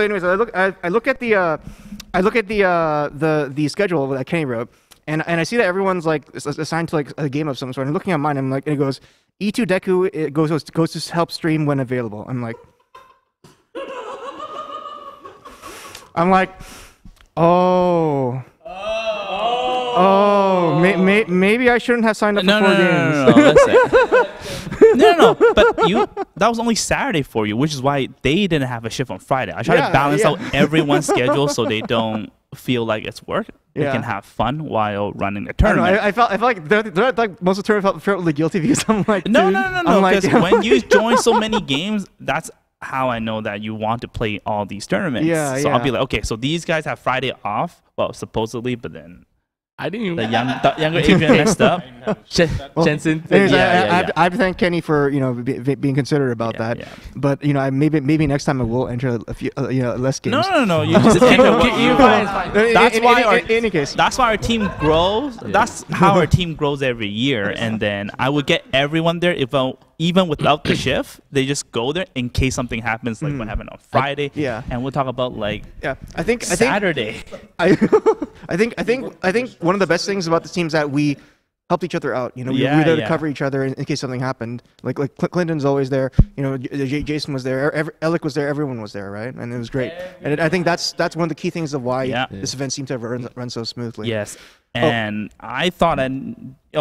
schedule that Kenny wrote, and I see that everyone's like assigned to like a game of some sort. And looking at mine, I'm like, and it goes E2 Deku. It goes to help stream when available. I'm like, oh, maybe I shouldn't have signed up for 4 games. No, listen. No. But that was only Saturday for you, which is why they didn't have a shift on Friday. I try to balance out everyone's schedule so they don't feel like it's work. They can have fun while running the tournament. I felt like like most of the tournament felt really guilty because I'm like, no. Because when you join so many games, that's how I know that you want to play all these tournaments. So I'll be like, okay, so these guys have Friday off. Well, supposedly, but then I didn't even. the younger Adrian messed up. Jensen. Anyways, I have to thank Kenny for being considerate about that. Yeah. But maybe next time I will enter a few less games. No. You just enter what you want. case. That's why our team grows. That's how our team grows every year. And then I would get everyone there even without the shift. They just go there in case something happens, like what happened on Friday. And we'll talk about like I think Saturday. I think one of the best things about this team is that we helped each other out. We were there to cover each other in case something happened. Like Clinton's always there. Jason was there. Alec was there. Everyone was there, right? And it was great. And I think that's one of the key things of why this event seemed to have run so smoothly. Yes. And I thought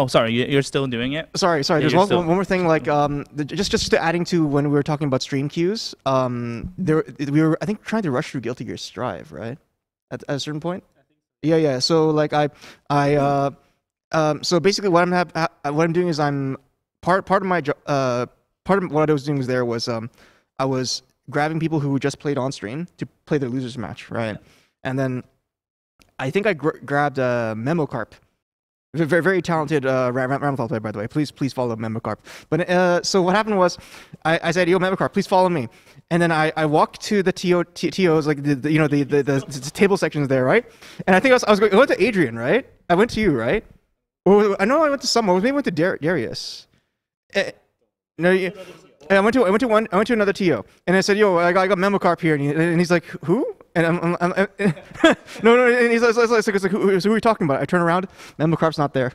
sorry, you're still doing it? Sorry. There's one more thing, like just to adding to when we were talking about stream queues. We were, I think, trying to rush through Guilty Gear Strive, right? At a certain point. Yeah. So like so basically what I'm doing is I'm part of my part of what I was doing was I was grabbing people who just played on stream to play their losers match, right? And then I think I grabbed Memocarp. Very, very talented Ramthal player, by the way. Please follow Memocarp. But so what happened was, I said, "Yo, Memocarp, please follow me." And then I walked to the TOs, like the table sections there, right? And I think I went to Adrian, right? I went to you, right? Or I know I went to someone. Maybe I went to Darius. No, I went to another TO, and I said, "Yo, I got Memocarp here," and he's like, "Who?" And I'm no, and he's like, who are we talking about? I turn around, Memocarp's not there.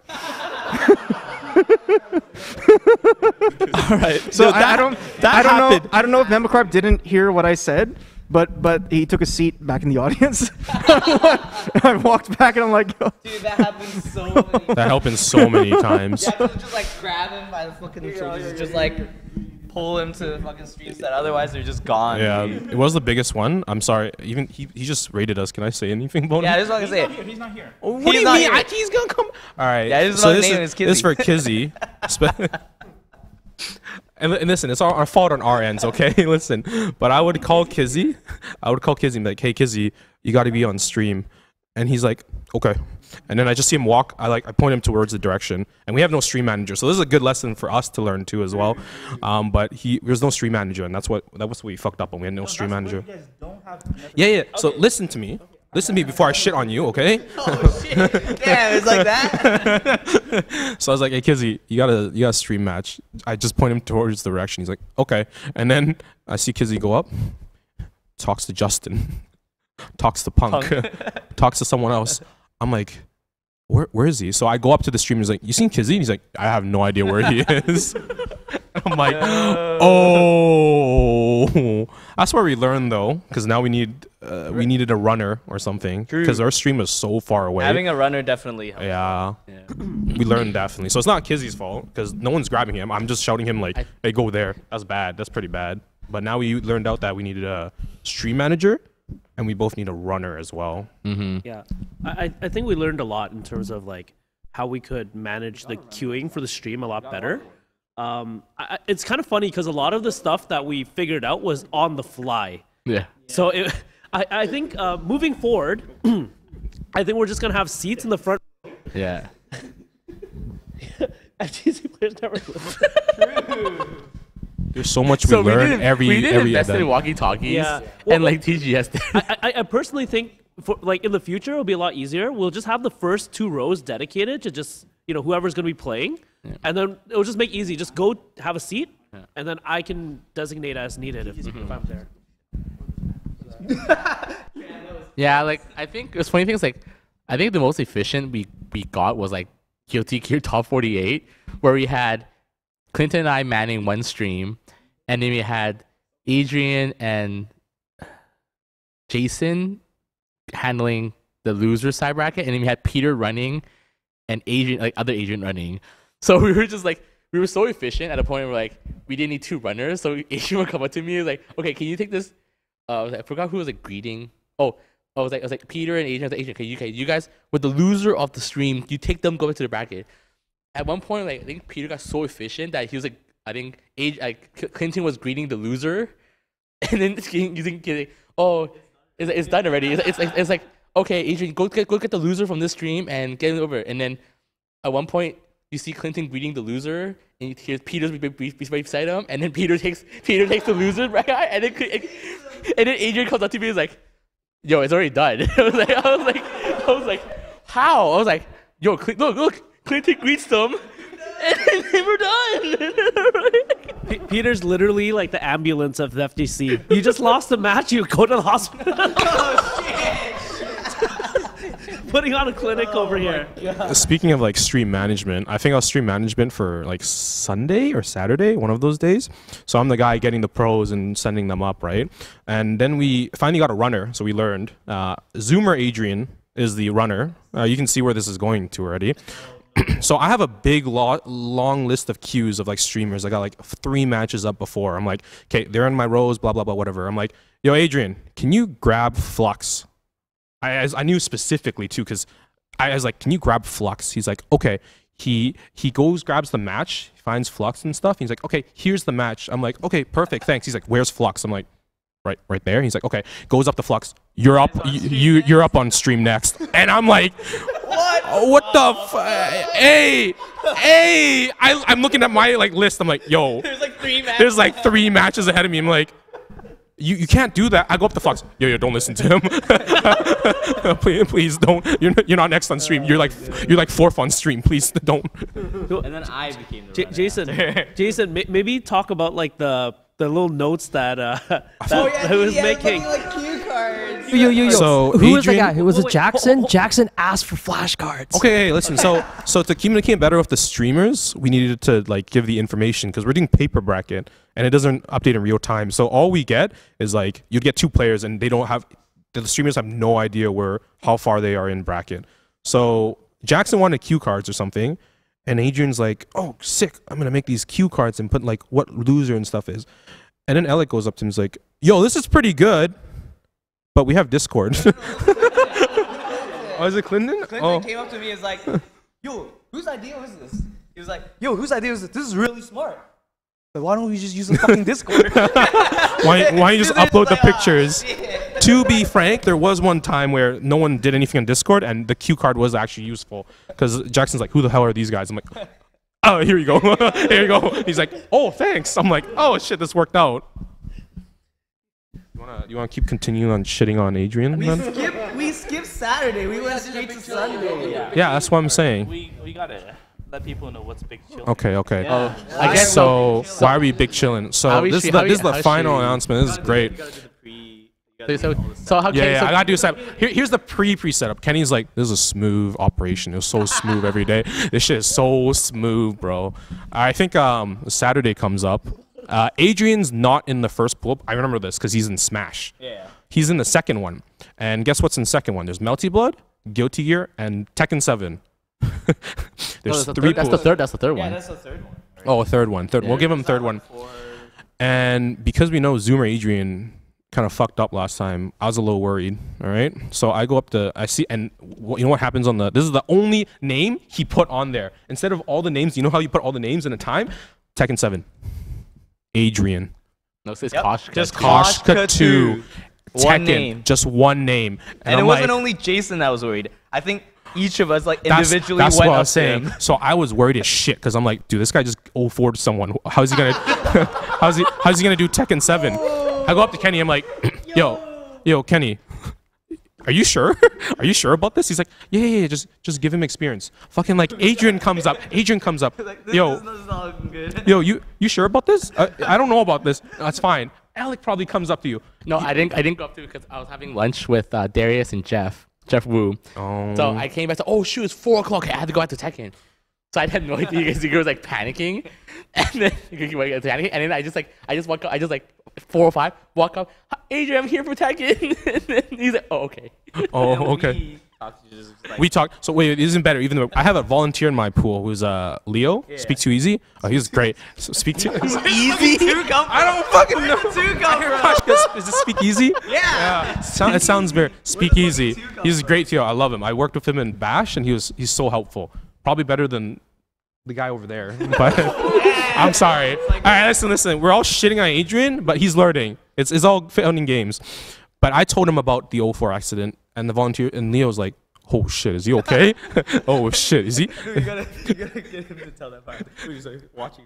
All right. So I don't know if Memocarp didn't hear what I said, but he took a seat back in the audience. I walked back and I'm like, yo. Dude, that happens so many. That happens so many times. You have to just like grab him by the fucking shoulders, just like pull him to the fucking stream set. Otherwise, they're just gone. Yeah, dude. it was the biggest one. I'm sorry. Even he just rated us. Can I say anything about him? Yeah, this is what I can say. He's not here. What do you mean? He's gonna come. All right. Yeah, this is so what name is this is for Kizzy. And listen, it's our fault on our ends, okay? Listen, but I would call Kizzy. And be like, "Hey, Kizzy, you got to be on stream." And he's like, "Okay." And then I just see him walk. I point him towards the direction. And we have no stream manager, so this is a good lesson for us to learn too as well. But there's no stream manager, and that was what we fucked up on. We had no stream manager. Yeah. So listen to me. Listen to me before I shit on you, okay? Oh shit! Damn, it's like that. So I was like, "Hey, Kizzy, you gotta stream match." I just point him towards the direction. He's like, "Okay." And then I see Kizzy go up, talks to Justin, talks to Punk. Talks to someone else. I'm like, where is he? So I go up to the stream. He's like, "You seen Kizzy?" And he's like, "I have no idea where he is." I'm like, oh, that's where we learned though, because now we needed a runner or something, because our stream is so far away. Having a runner definitely helps. Yeah. We learned definitely. So it's not Kizzy's fault, because no one's grabbing him. I'm just shouting him like, "Hey, go there." That's bad. That's pretty bad. But now we learned out that we needed a stream manager and we both need a runner as well. Yeah, I think we learned a lot in terms of like how we could manage the queuing for the stream a lot better. It's kind of funny because a lot of the stuff that we figured out was on the fly. Yeah. So I think moving forward, I think we're just gonna have seats in the front. Yeah. FTC players never listen. There's so much we learn every invest in event. walkie-talkies. Yeah. And like TGS did. I personally think for like in the future it'll be a lot easier. We'll just have the first 2 rows dedicated to just whoever's gonna be playing, and then it'll just make it easy. Just go have a seat, and then I can designate as needed if I'm there. Yeah, like I think it's funny things like I think the most efficient we got was like Guilty Gear Top 48, where we had Clinton and I manning one stream, and then we had Adrian and Jason handling the loser side bracket, and then we had Peter running and Adrian, like other Adrian running. So we were just like, we were so efficient at a point where like we didn't need 2 runners. So Adrian would come up to me and was like, okay, can you take this? I forgot who was like greeting. Oh, I was like Peter and Adrian. I was like, Adrian, okay, you guys with the loser of the stream, you take them, go back to the bracket. At one point, like I think Peter got so efficient that he was like, I think Clinton was greeting the loser, and then you think, oh, it's done already. It's like okay, Adrian, go get the loser from this stream and get it over. And then at one point, you see Clinton greeting the loser, and you hear Peter's beside him, and then Peter takes the loser right, and then Adrian comes up to me and is like, "Yo, it's already done." I was like, how? I was like, "Yo, look, Clinton greets them." And they were done. Peter's literally like the ambulance of the FTC. You just lost the match, you go to the hospital. Oh, shit. Putting on a clinic over here. Speaking of like stream management, I think I was stream management for like Sunday or Saturday, one of those days. So I'm the guy getting the pros and sending them up, right? And then we finally got a runner, so we learned. Zoomer Adrian is the runner. You can see where this is going to already. So I have a big long list of queues of like streamers. I got like 3 matches up before. I'm like, okay, they're in my rows, blah blah blah, whatever. I'm like, yo, Adrian, can you grab Flux? I knew specifically too, because I was like, can you grab Flux? He's like, okay. He goes, grabs the match, finds Flux and stuff. He's like, okay, here's the match. I'm like, okay, perfect, thanks. He's like, where's Flux? I'm like, right there. He's like, okay, goes up to Flux. You're up. You're up on stream next. And I'm like, what the hey, I'm looking at my like list. I'm like, yo, there's like 3 matches ahead of me. I'm like, you can't do that. I go up to Flux. Yo, don't listen to him. please don't. You're not next on stream. You're like 4th on stream. Please don't. And then I became the runner. Jason, maybe talk about like the little notes that he was making. Like cue cards. Yo. So who was the guy? Who was it? Jackson? Jackson asked for flashcards. Okay, hey, listen. So to communicate better with the streamers, we needed to like give the information because we're doing paper bracket and it doesn't update in real time. So all we get is like you'd get 2 players and they don't have the streamers have no idea how far they are in bracket. So Jackson wanted cue cards or something, and Adrian's like, "Oh, sick! I'm gonna make these cue cards and put like what loser and stuff is." And then Alec goes up to him and is like, "Yo, this is pretty good, but we have Discord." Oh, is it Clinton? Clinton came up to me and was like, "Yo, whose idea was this?" He was like, "Yo, whose idea was this? This is really smart. But why don't we just use the fucking Discord?" why don't you just upload the pictures? To be frank, there was one time where no one did anything on Discord and the cue card was actually useful because Jackson's like, who the hell are these guys? I'm like, oh, here you go. Here you go. He's like, oh, thanks. I'm like, oh, shit, this worked out. You wanna keep continuing on shitting on Adrian? We skipped Saturday. We went straight to Sunday. Yeah, that's what I'm saying. We gotta let people know what's Big Chillin. Okay. Yeah. I guess so. Why are we Big Chillin? So this is the final announcement. This is great. So how? Yeah, I gotta do setup. Here's the pre-setup. Kenny's like, this is a smooth operation. It was so smooth every day. This shit is so smooth, bro. I think Saturday comes up. Adrian's not in the first pull-up. I remember this because he's in Smash. Yeah. He's in the second one. And guess what's in the second one? There's Melty Blood, Guilty Gear, and Tekken 7. There's 3 That's the third one. Yeah, that's the third one. Oh, a third one. We'll give him third one. And because we know Zoomer Adrian kind of fucked up last time. I was a little worried. All right, so I go up to and you know what happens on the. This is the only name he put on there instead of all the names. You know how you put all the names in a time? Tekken 7. Adrian. No, it says Koshka. Just Koshka 2. One Tekken, name. just one name. And I'm it wasn't like, only Jason that was worried. I think each of us like That's individually what went I up was to saying. him. So I was worried as shit because I'm like, dude, this guy just 0-4'd someone. How's he gonna? how's he gonna do Tekken 7? I go up to Kenny. I'm like, yo, Kenny, are you sure? Are you sure about this? He's like, yeah. Just give him experience. Fucking like Adrian comes up. Like, this is not good. Yo, you sure about this? I don't know about this. That's fine. Alec probably comes up to you. No, I didn't go up to it because I was having lunch with Darius and Jeff Wu. Oh. So I came back to, oh shoot, it's 4 o'clock. I had to go out to Tekken. So I had no idea because he was like panicking, and then panicking, and then I just walk up, 4 or 5 walk up, Adrian, I'm here for Tekken. And then he's like, oh okay. Oh, okay. We talked. So wait, it isn't better. Even though I have a volunteer in my pool who's Leo. Yeah. Speak Too Easy. Oh, he's great. So speak Too Easy. I don't fucking know. Is this Speak Easy? Yeah. It sounds very Speak Easy. He's great too. I love him. I worked with him in Bash, and he's so helpful. Probably better than the guy over there. But I'm sorry. All right, listen. We're all shitting on Adrian, but he's learning. It's all fun in games. But I told him about the 04 accident, and the volunteer and Leo's like, "Oh shit, is he okay? Oh shit, is he?" You gotta get him to tell that part. He's like watching.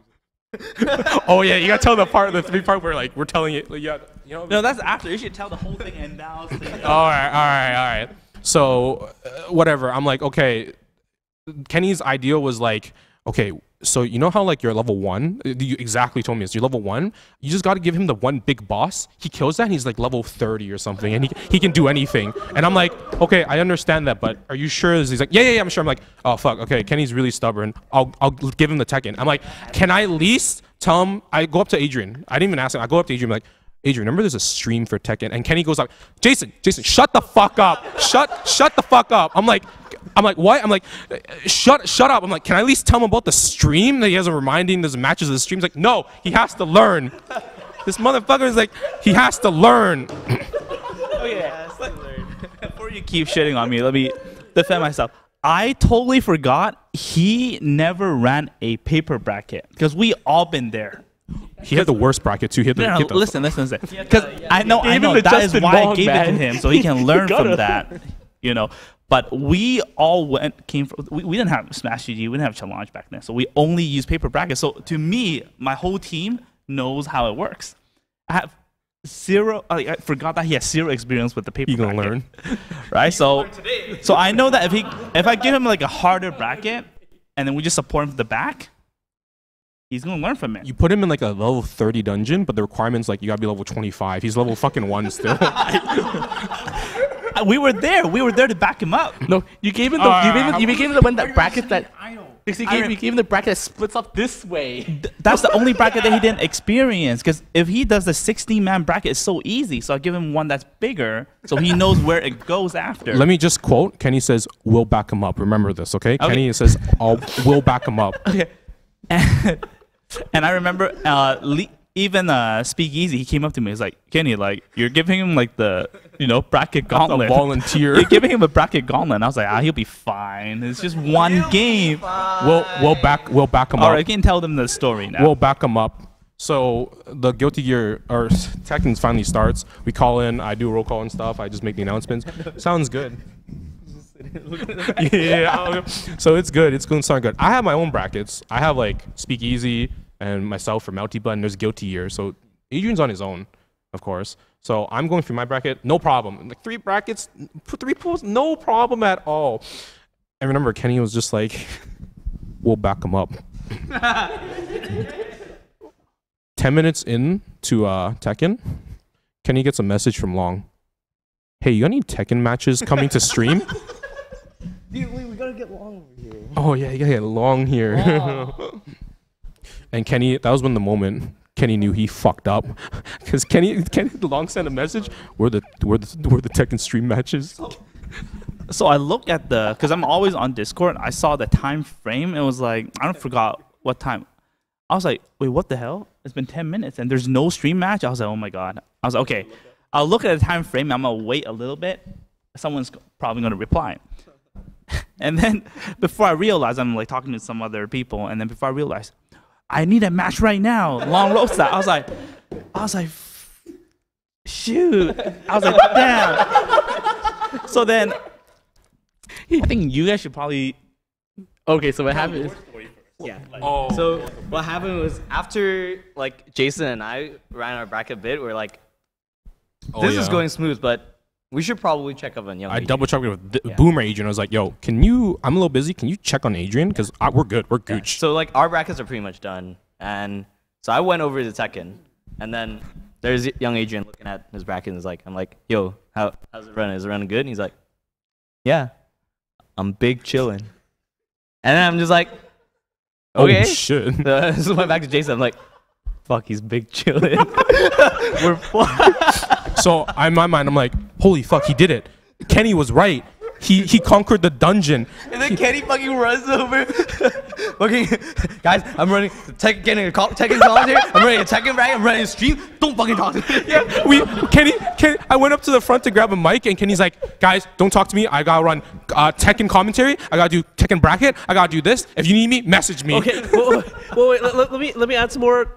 Oh yeah, you gotta tell the 3 part where like we're telling it. Like, yeah, you know. No, that's after. You should tell the whole thing and now. All right. So whatever. I'm like, okay. Kenny's idea was like, okay, so you know how like you're level 1? You exactly told me this. You're level 1. You just got to give him the one big boss. He kills that and he's like level 30 or something, and he can do anything. And I'm like, okay, I understand that, but are you sure? He's like, yeah, I'm sure. I'm like, oh fuck, okay, Kenny's really stubborn. I'll give him the Tekken. I'm like, can I at least tell him? I go up to Adrian. I didn't even ask him. I go up to Adrian. I'm like, Adrian, remember there's a stream for Tekken? And Kenny goes up, Jason, shut the fuck up. Shut the fuck up. I'm like, what? I'm like, shut up. I'm like, can I at least tell him about the stream? That he has a reminding there's matches of the stream. He's like, no, he has to learn. This motherfucker is like, he has to learn. Okay, before you keep shitting on me, let me defend myself. I totally forgot he never ran a paper bracket because we all been there. He had the worst bracket too. He had the, listen. Because I know that is why I gave it to him so he can learn from that. You know. But we all we didn't have Smash GG, we didn't have Challenge back then, so we only used paper brackets. So to me, my whole team knows how it works. I have zero. I forgot that he has zero experience with the paper bracket. Gonna learn, right? So I know that if I give him like a harder bracket, and then we just support him from the back, he's gonna learn from it. You put him in like a level 30 dungeon, but the requirement's like you gotta be level 25. He's level fucking 1 still. We were there to back him up. No, you gave him the one that bracket that. You gave him the bracket that splits up this way. That's the only bracket that he didn't experience. Because if he does the 16-man bracket, it's so easy. So I give him one that's bigger, so he knows where it goes after. Let me just quote. Kenny says, "We'll back him up." Remember this, okay? Kenny says, "We'll back him up." Okay. And I remember even Speak Easy, he came up to me. He's like, Kenny, like you're giving him like the bracket gauntlet. A volunteer. You're giving him a bracket gauntlet. And I was like, he'll be fine. It's just one game. We'll back him up. All right, I can tell them the story now. We'll back him up. So the Guilty Gear or Tekken finally starts. We call in. I do roll call and stuff. I just make the announcements. Sounds good. Yeah. So it's good. It's going to sound good. I have my own brackets. I have like Speak Easy and myself for Melty Button. There's Guilty Gear. So Adrian's on his own, of course. So I'm going through my bracket, no problem. Like 3 brackets, 3 pools, no problem at all. I remember Kenny was just like, we'll back him up. 10 minutes in to Tekken, Kenny gets a message from Long. Hey, you got any Tekken matches coming to stream? Dude, wait, we gotta get Long over here. Oh yeah, you gotta get Long here. Wow. And Kenny, that was when the moment Kenny knew he fucked up, because Kenny Long sent a message. Where the Tekken stream matches? So I look at because I'm always on Discord. I saw the time frame. It was like I don't forgot what time. I was like, wait, what the hell? It's been 10 minutes and there's no stream match. I was like, oh my god. I was like, okay. I'll look at the time frame. I'm gonna wait a little bit. Someone's probably gonna reply. And then before I realize, I'm like talking to some other people, and then before I realize, I need a match right now. Long roster. I was like, shoot. I was like, damn. So then, I think you guys should probably. Okay, so what happened? Yeah. So what happened was after like Jason and I ran our bracket bit, we're like, this is going smooth, but we should probably check up on Young. I Adrian. double checked with Boomer Adrian. I was like, yo, can you? I'm a little busy. Can you check on Adrian? Because we're good. We're gooch. So like our brackets are pretty much done, and so I went over to Tekken, and then there's Young Adrian looking at his bracket and is like, I'm like, yo, how's it running? Is it running good? And he's like, yeah, I'm big chillin'. And then I'm just like, okay. Oh shit. So I went back to Jason. I'm like, fuck, he's big chillin'. We're So in my mind, I'm like, holy fuck, he did it. Kenny was right. He conquered the dungeon. And then Kenny fucking runs over. Fucking guys, I'm running getting a Tekken commentary. I'm running a Tekken bracket. I'm running a stream. Don't fucking talk to me. Yeah, Kenny. I went up to the front to grab a mic, and Kenny's like, guys, don't talk to me. I gotta run Tekken commentary. I gotta do Tekken bracket. I gotta do this. If you need me, message me. Okay. Well, wait, let me add some more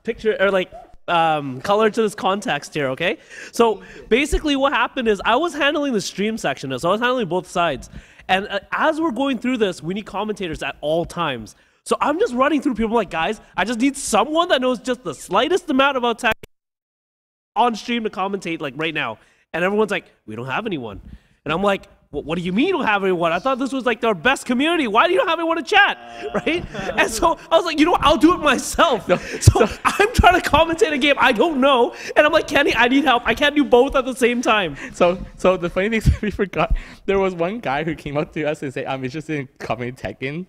picture or like color to this context here, okay? So basically what happened is I was handling the stream section, so I was handling both sides. And as we're going through this, we need commentators at all times. So I'm just running through people like, guys, I just need someone that knows just the slightest amount about tech on stream to commentate like right now. And everyone's like, we don't have anyone. And I'm like, what do you mean you don't have anyone? I thought this was like our best community. Why do you not have anyone to chat? Right? And so I was like, you know what? I'll do it myself. So I'm trying to commentate a game I don't know. And I'm like, Kenny, I need help. I can't do both at the same time. So the funny thing is we forgot there was one guy who came up to us and said, I'm interested in commenting Tekken.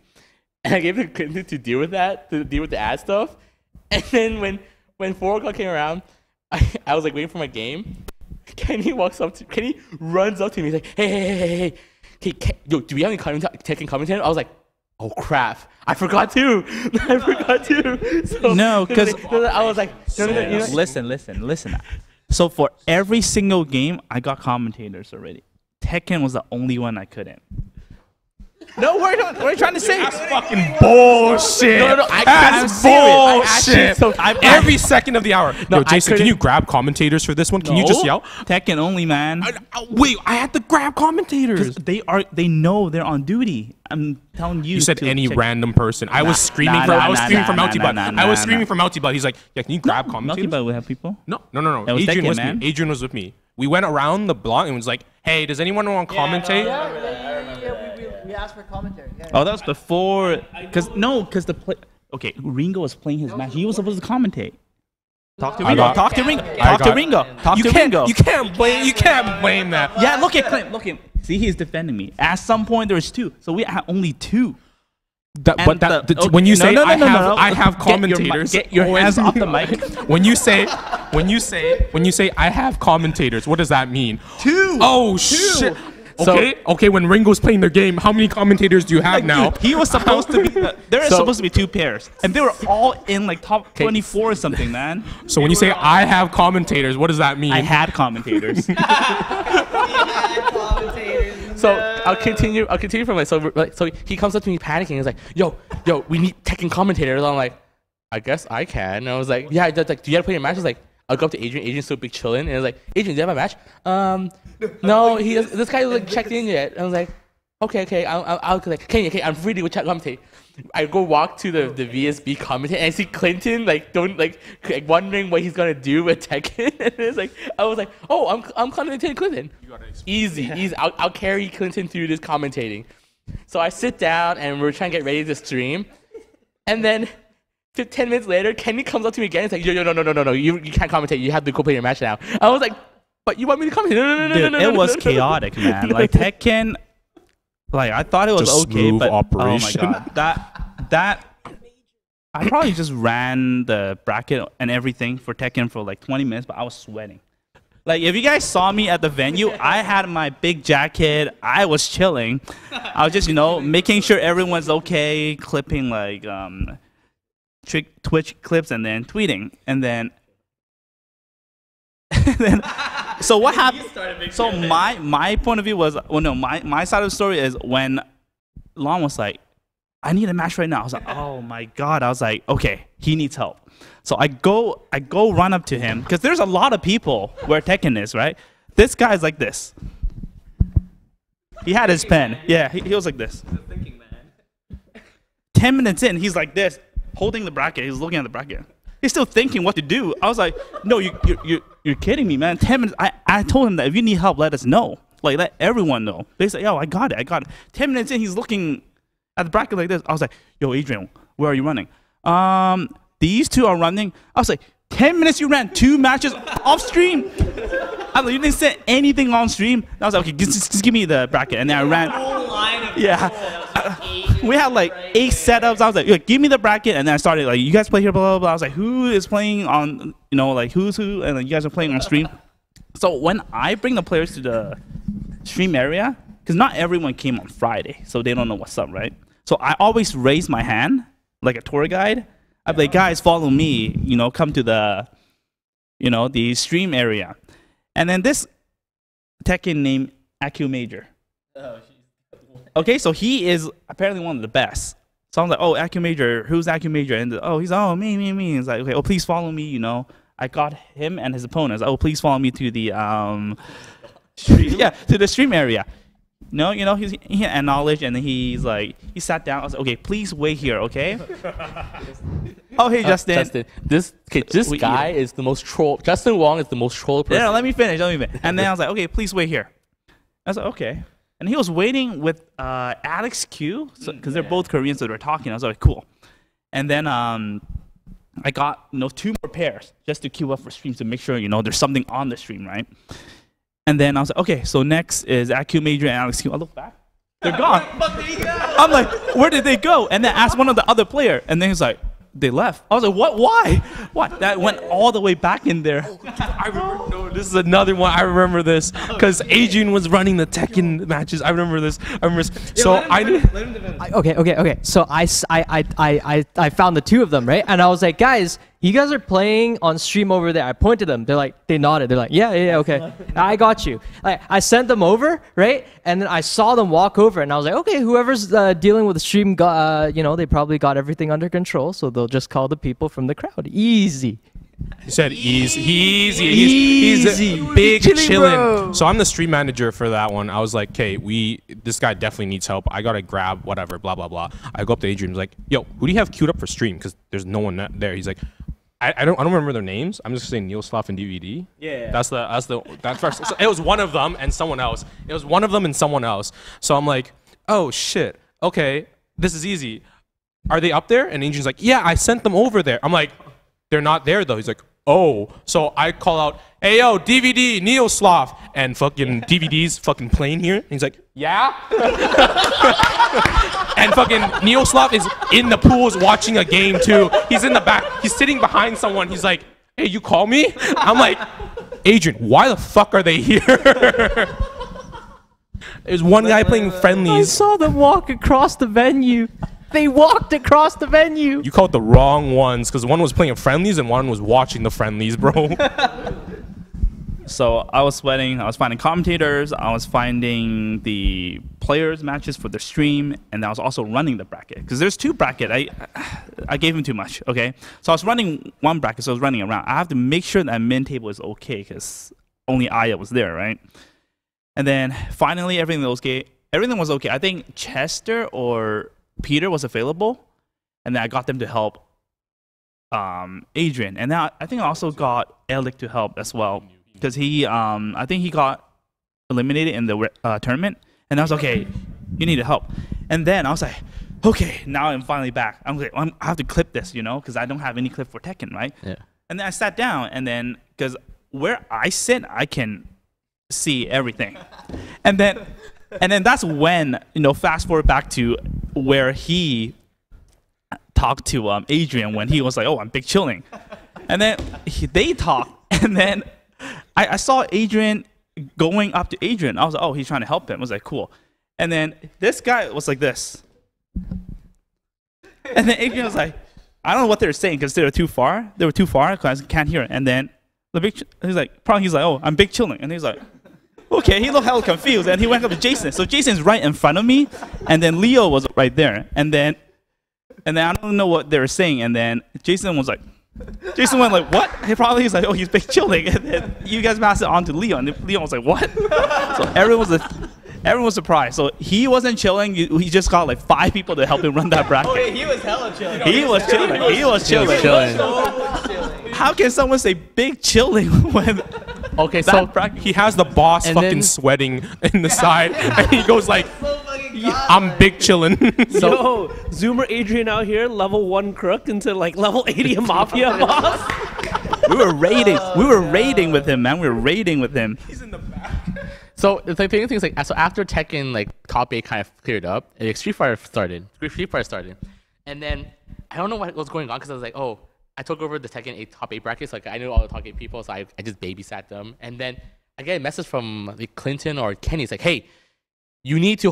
And I gave him Clinton to deal with that, to deal with the ad stuff. And then when 4 o'clock came around, I was like waiting for my game. Kenny runs up to me. He's like, hey, yo, do we have any Tekken commentary? I was like, oh crap, I forgot too. So, No, because I was like, listen. So for every single game, I got commentators already. Tekken was the only one I couldn't. No, what are you trying to say? That's fucking bullshit. No, That's bullshit. Every second of the hour. No, Yo, Jason, can you grab commentators for this one? Can you just yell? Tekken only, man. Wait, I had to grab commentators. They know they're on duty. I'm telling you. You said any random person. I was screaming for Melty Butt. I was screaming for Melty Butt. He's like, yeah, can you grab commentators? Melty Butt would have people. No. It was Adrian Tekken, was man. me. Adrian was with me. We went around the block and was like, hey, does anyone want to commentate? We asked for commentary. Oh, that was before. Because the play. Okay, Ringo was playing his match. He was supposed to commentate. Talk to Ringo. Talk to Ringo. You can't blame that. Yeah, look at Clint. Look at him. See, he's defending me. At some point, there was 2. So we had only 2. When you say I have commentators, get your hands off the mic. When you say I have commentators, what does that mean? 2. Oh shit. Okay, when Ringo's playing their game, how many commentators do you have now? He was supposed to be. There is supposed to be 2 pairs, and they were all in like top 24 or something, man. So when you say I have commentators, what does that mean? I had commentators. So I'll continue from like so he comes up to me panicking. He's like, yo, we need Tekken commentators. I'm like, I guess I can. And I was like, yeah, that's like, do you gotta play your match? He's like, I'll go up to Adrian. Adrian's so big chillin', and I was like, Adrian, do you have a match? No, this guy like checked in yet. And I was like, okay, I'll like, okay, I'm free to go chat commentate. I go walk to the VSB commentate, and I see Clinton like wondering what he's gonna do with Tekken. And it's like, I was like, oh, I'm commentating Clinton. Easy. I'll carry Clinton through this commentating. So I sit down and we're trying to get ready to stream, and then 10 minutes later, Kenny comes up to me again and says, yo, no, you can't commentate. You have to go play your match now. I was like, but you want me to commentate? No. It was chaotic, man. Like Tekken, like I thought it was just okay, but operation. oh my god, that I probably just ran the bracket and everything for Tekken for like 20 minutes, but I was sweating. Like if you guys saw me at the venue, I had my big jacket. I was chilling. I was just making sure everyone's okay, clipping like Twitch clips and then tweeting, and then So what happened? So my point of view was, well, no, my side of the story is when Lon was like, I need a match right now. I was like, oh my god. I was like, okay, he needs help. So I go run up to him because there's a lot of people where Tekken is, right? This guy's like this. He had his pen. Yeah, he was like this. 10 minutes in, he's like this, holding the bracket. He's looking at the bracket. He's still thinking what to do. I was like, no, you're kidding me, man. 10 minutes. I told him that if you need help, let us know. Like, let everyone know. They said, yo, I got it. 10 minutes in, he's looking at the bracket like this. I was like, yo, Adrian, where are you running? These two are running. I was like, 10 minutes you ran 2 matches off stream. I was like, you didn't say anything on stream. I was like, okay, just give me the bracket. And then I ran. Yeah. We had like 8 setups. I was like, yeah, give me the bracket. And then I started like, you guys play here, blah, blah, blah. I was like, who is playing on, you know, like who's who? And then you guys are playing on stream. So when I bring the players to the stream area, because not everyone came on Friday, so they don't know what's up, right? So I always raise my hand like a tour guide. I'd be like, guys, follow me, you know, come to the, you know, the stream area. And then this Tekken named Aku Major. Okay, so he is apparently one of the best. So I'm like, oh, Aku Major, who's Aku Major? And he's, oh, me. He's like, okay, oh, please follow me, you know. I got him and his opponents. Oh, please follow me to the to the stream area. No, you know, he acknowledged, and then he's like, he sat down. I was like, okay, please wait here, okay? Oh, hey, Justin. This guy is the most troll. Justin Wong is the most troll person. Yeah, let me finish. And then I was like, okay, please wait here. I was like, okay. And he was waiting with Alex Q, because they're both Koreans, so they're talking. I was like, cool. And then I got 2 more pairs just to queue up for streams to make sure there's something on the stream, right? And then I was like, okay, so next is Aku Major and Alex Q. I look back, they're gone. I'm like, where did they go? And then I asked one of the other player, and then he's like, they left. I was like, what? Why? What? That went all the way back in there. I remember. No, this is another one. I remember this because Adrian was running the Tekken matches. I remember this. So I knew. Okay. So I found the 2 of them, right? And I was like, guys, you guys are playing on stream over there. I pointed them. They nodded. They're like, yeah, okay. I got you. I sent them over, right? And then I saw them walk over, and I was like, okay, whoever's dealing with the stream, they probably got everything under control, so they'll just call the people from the crowd. Easy. He said easy. He's big chillin'. So I'm the stream manager for that one. I was like, okay, this guy definitely needs help. I gotta grab whatever, blah blah blah. I go up to Adrian, like, yo, who do you have queued up for stream? Because there's no one there. He's like, I don't remember their names. I'm just saying Neil Sloth and DVD. Yeah. That's first. So it was one of them and someone else. So I'm like, oh shit. Okay, this is easy. Are they up there? And Adrian's like, yeah, I sent them over there. I'm like, they're not there though. He's like, oh. So I call out, hey yo, DVD, Neil Sloth, and fucking DVD's fucking playing here. And he's like, yeah. And fucking Neil Sloth is in the pools watching a game too. He's in the back. He's sitting behind someone. He's like, hey, you call me? I'm like, Adrian, why the fuck are they here? There's one guy playing friendlies. I saw them walk across the venue. They walked across the venue. You called the wrong ones because one was playing friendlies and one was watching the friendlies, bro. So I was sweating. I was finding commentators. I was finding the players' matches for the stream, and I was also running the bracket because there's 2 bracket. I gave him too much. Okay, so I was running 1 bracket, so I was running around. I have to make sure that mid table is okay because only Aya was there, right? And then finally everything was okay. I think Chester or Peter was available, and then I got them to help Adrian, and now I think I also got Alec to help as well because I think he got eliminated in the tournament, and I was okay, you need to help. And then I was like, okay, now I'm finally back. I'm like, I have to clip this, because I don't have any clip for Tekken, right? Yeah. And then I sat down, and then because where I sit, I can see everything, and then that's when fast forward back to where he talked to Adrian when he was like, oh, I'm big chilling. And then they talked, and then I saw Adrian going up to Adrian. I was like, oh, he's trying to help him. I was like, cool. And then this guy was like this. And then Adrian was like, I don't know what they were saying because they were too far. Because I can't hear it. And then He's like, oh, I'm Big Chillin. And he's like, okay. He looked hella confused, and he went up to Jason. So Jason's right in front of me, and then Leo was right there, and then I don't know what they were saying, and then Jason went like, what? He's like, oh, he's Big Chillin. And then you guys passed it on to Leo, and Leo was like, what? So everyone was surprised. So he wasn't chilling. He just got like 5 people to help him run that bracket. Oh, yeah, he was hella chilling. He was chilling. How can someone say Big Chilling when Okay, so he has the boss And fucking then- sweating in the side, and he goes like, "I'm Big chillin'." Yo, Zoomer Adrian out here, level 1 crook into like level 80 Mafia boss. we were raiding with him, man. We were raiding with him. So the thing is like, so after Tekken like top 8 kind of cleared up, Street Fighter started, and then I don't know what was going on because I was like, oh, I took over the Tekken 8 top 8 brackets. Like I knew all the top 8 people, so I just babysat them. And then I get a message from like Clinton or Kenny. It's like, hey, you need to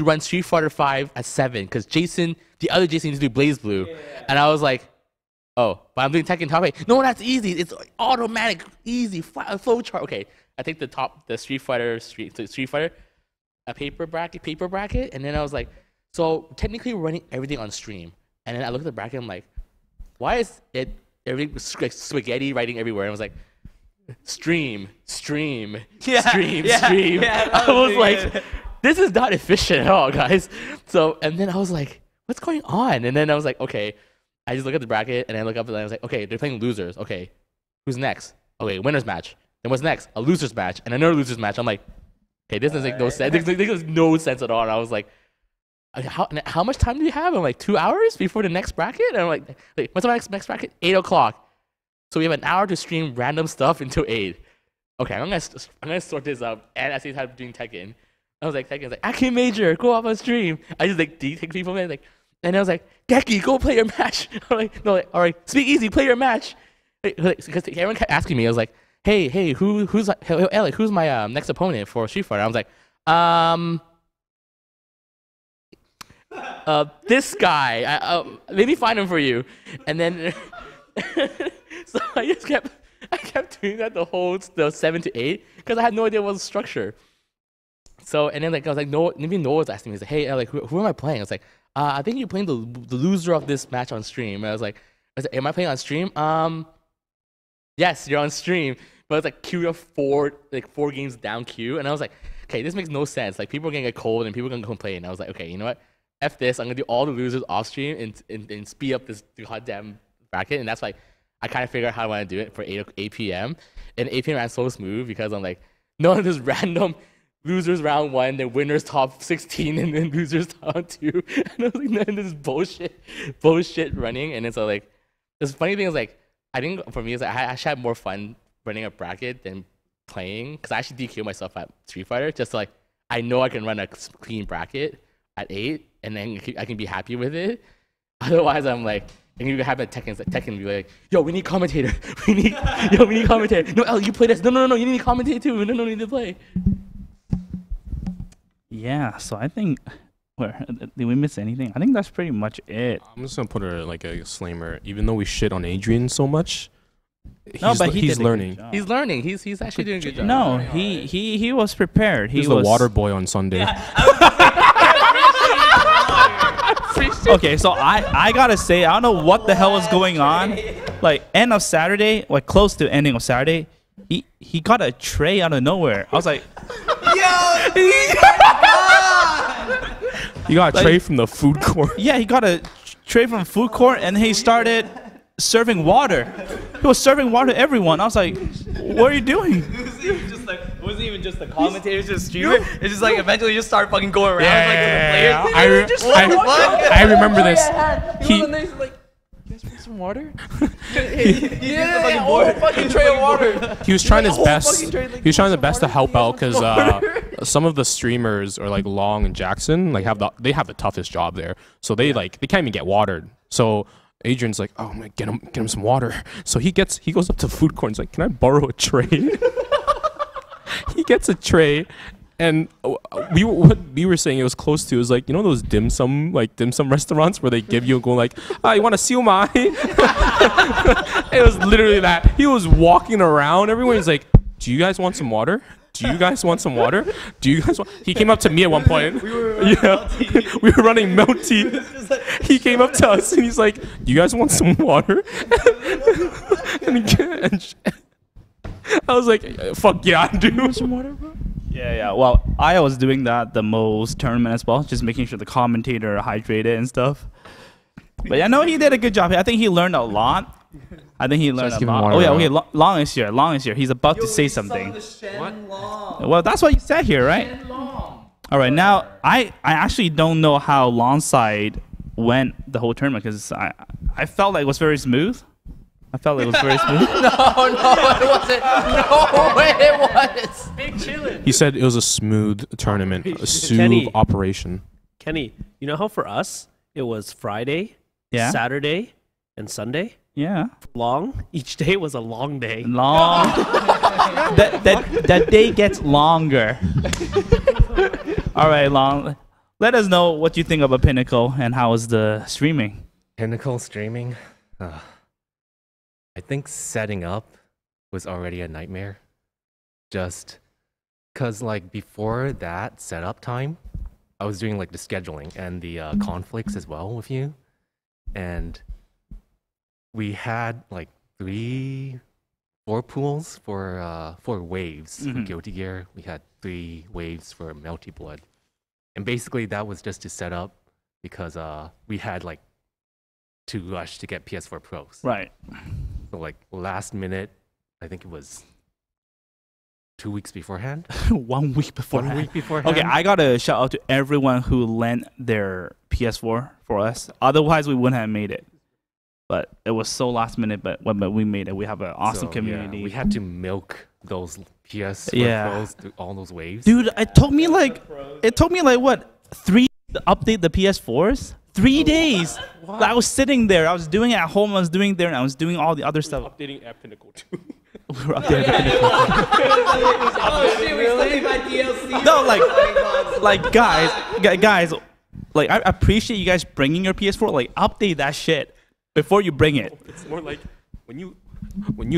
run Street Fighter 5 at 7 because the other Jason needs to do Blaze Blue. Yeah. And I was like, oh, but I'm doing Tekken top 8. No, that's easy. It's automatic, easy, flow chart. Okay, I take the Street Fighter, a paper bracket, and then I was like, so technically we're running everything on stream. And then I look at the bracket, I'm like, why is it everything like spaghetti writing everywhere? And I was like, stream. Yeah. I was like, this is not efficient at all, guys. So, and then I was like, what's going on? And then I was like, okay, I just look at the bracket and I look up and I was like, okay, they're playing losers. Okay, who's next? Okay, winners match. Then what's next? A losers match and another losers match. I'm like, okay, this doesn't make no sense. This makes no sense at all. And I was like, how much time do you have? I'm like, 2 hours before the next bracket? And I'm like what's my next bracket? 8 o'clock. So we have an hour to stream random stuff until 8. Okay, I'm gonna sort this out. And at the same time doing Tekken. I was like, Tekken's like, Aki Major, go off on stream. I just like take people in, like, and I was like, Geki, go play your match. I'm like, no, like, all right, Speak Easy, play your match. Because everyone kept asking me, I was like, hey, who's my next opponent for Street Fighter? I was like, this guy. Let me find him for you. And then, so I kept doing that the 7 to 8 because I had no idea what was the structure. So and then like I was like, maybe Noah was asking me, he's like, hey, like who am I playing? I was like, I think you're playing the loser of this match on stream. And I was like, am I playing on stream? Yes, you're on stream. But it's like queue of 4 games down queue, and I was like, okay, this makes no sense. Like people are gonna get cold and people are gonna complain. And I was like, okay, you know what? F this. I'm gonna do all the losers off stream and speed up this goddamn bracket. And that's like I kind of figured out how I want to do it for 8 p.m. And 8 p.m. ran so smooth because I'm like, no, this random losers round 1, then winners top 16, and then losers top 2. And I was like, no, this is bullshit running. And it's like, this funny thing is like, I think for me is like, I actually had more fun running a bracket than playing because I actually DQ myself at Street Fighter just to, like, I know I can run a clean bracket at 8 and then I can be happy with it. Otherwise, I'm like, and you have a Tekken be like, yo, we need commentator. We need commentator. No, El, you play this. No, you need to commentate too. No, you need to play. Yeah, so I think, did we miss anything? I think that's pretty much it. I'm just gonna put a disclaimer. Even though we shit on Adrian so much, he's learning. He's learning. He's actually doing a good job. No, he was prepared. He's the water boy on Sunday. Okay, so I gotta say, I don't know what the hell was going on. Like end of Saturday, like close to ending of Saturday, he got a tray out of nowhere. I was like, You got a tray from the food court. Yeah, he got a tray from food court, and he started serving water. He was serving water to everyone. I was like, what are you doing? It wasn't even just the commentators, just streamer. It's just like eventually you just start fucking going around I remember this. He like, you guys want some water? fucking tray of water. He was trying his best. He was trying his best to help out because some of the streamers are like Long and Jackson they have the toughest job there. So they can't even get watered. So Adrian's like, oh man, get him some water. So he goes up to the food court and is like, can I borrow a tray? He gets a tray, And what we were saying it was close to is like, you know those dim sum restaurants where they give you and go like, you want a siu mai? It was literally that. He was walking around. Everyone's like, do you guys want some water? Do you guys want some water? Do you guys want? He came up to me at one point. We were running milk tea. He came up to us and he's like, "Do you guys want some water?" and I was like, "Fuck yeah, dude." Some water, bro? Yeah. Well, I was doing that the most tournament as well, just making sure the commentator hydrated and stuff. But yeah, no, he did a good job. I think he learned a lot. Oh yeah, okay. Long is here. He's about to say something. Well, that's what you said here, right? All right. Now, I actually don't know how Long side went the whole tournament because I felt like it was very smooth. No, it wasn't. No way it was. Big Chillin. He said it was a smooth tournament, a smooth operation. Kenny, you know how for us it was Friday, Saturday, and Sunday? Yeah. Long. Each day was a long day. Long. that day gets longer. All right, Long. Let us know what you think about Pinnacle and how is the streaming. Pinnacle streaming? I think setting up was already a nightmare. Just because like before that setup time, I was doing like the scheduling and the conflicts as well with you. And we had like 3-4 pools for waves for Guilty Gear. We had 3 waves for Melty Blood. And basically that was just to set up because we had like to rush to get PS4 Pros. Right. So like last minute, I think it was 2 weeks beforehand. 1 week beforehand. 1 week beforehand. Okay, I gotta shout out to everyone who lent their PS4 for us. Otherwise, we wouldn't have made it. But it was so last minute, but we made it. We have an awesome community. Yeah, we had to milk those PS4 Pros through all those waves. Dude, it took me like what 3 to update the PS4s. 3 days. Like, I was sitting there. I was doing it at home. I was doing there, and I was doing all the other stuff. Updating at Pinnacle too. We were updating at Pinnacle. Oh shit, we still buy DLC. No, like guys, like I appreciate you guys bringing your PS4. Like update that shit before you bring it. It's more like when you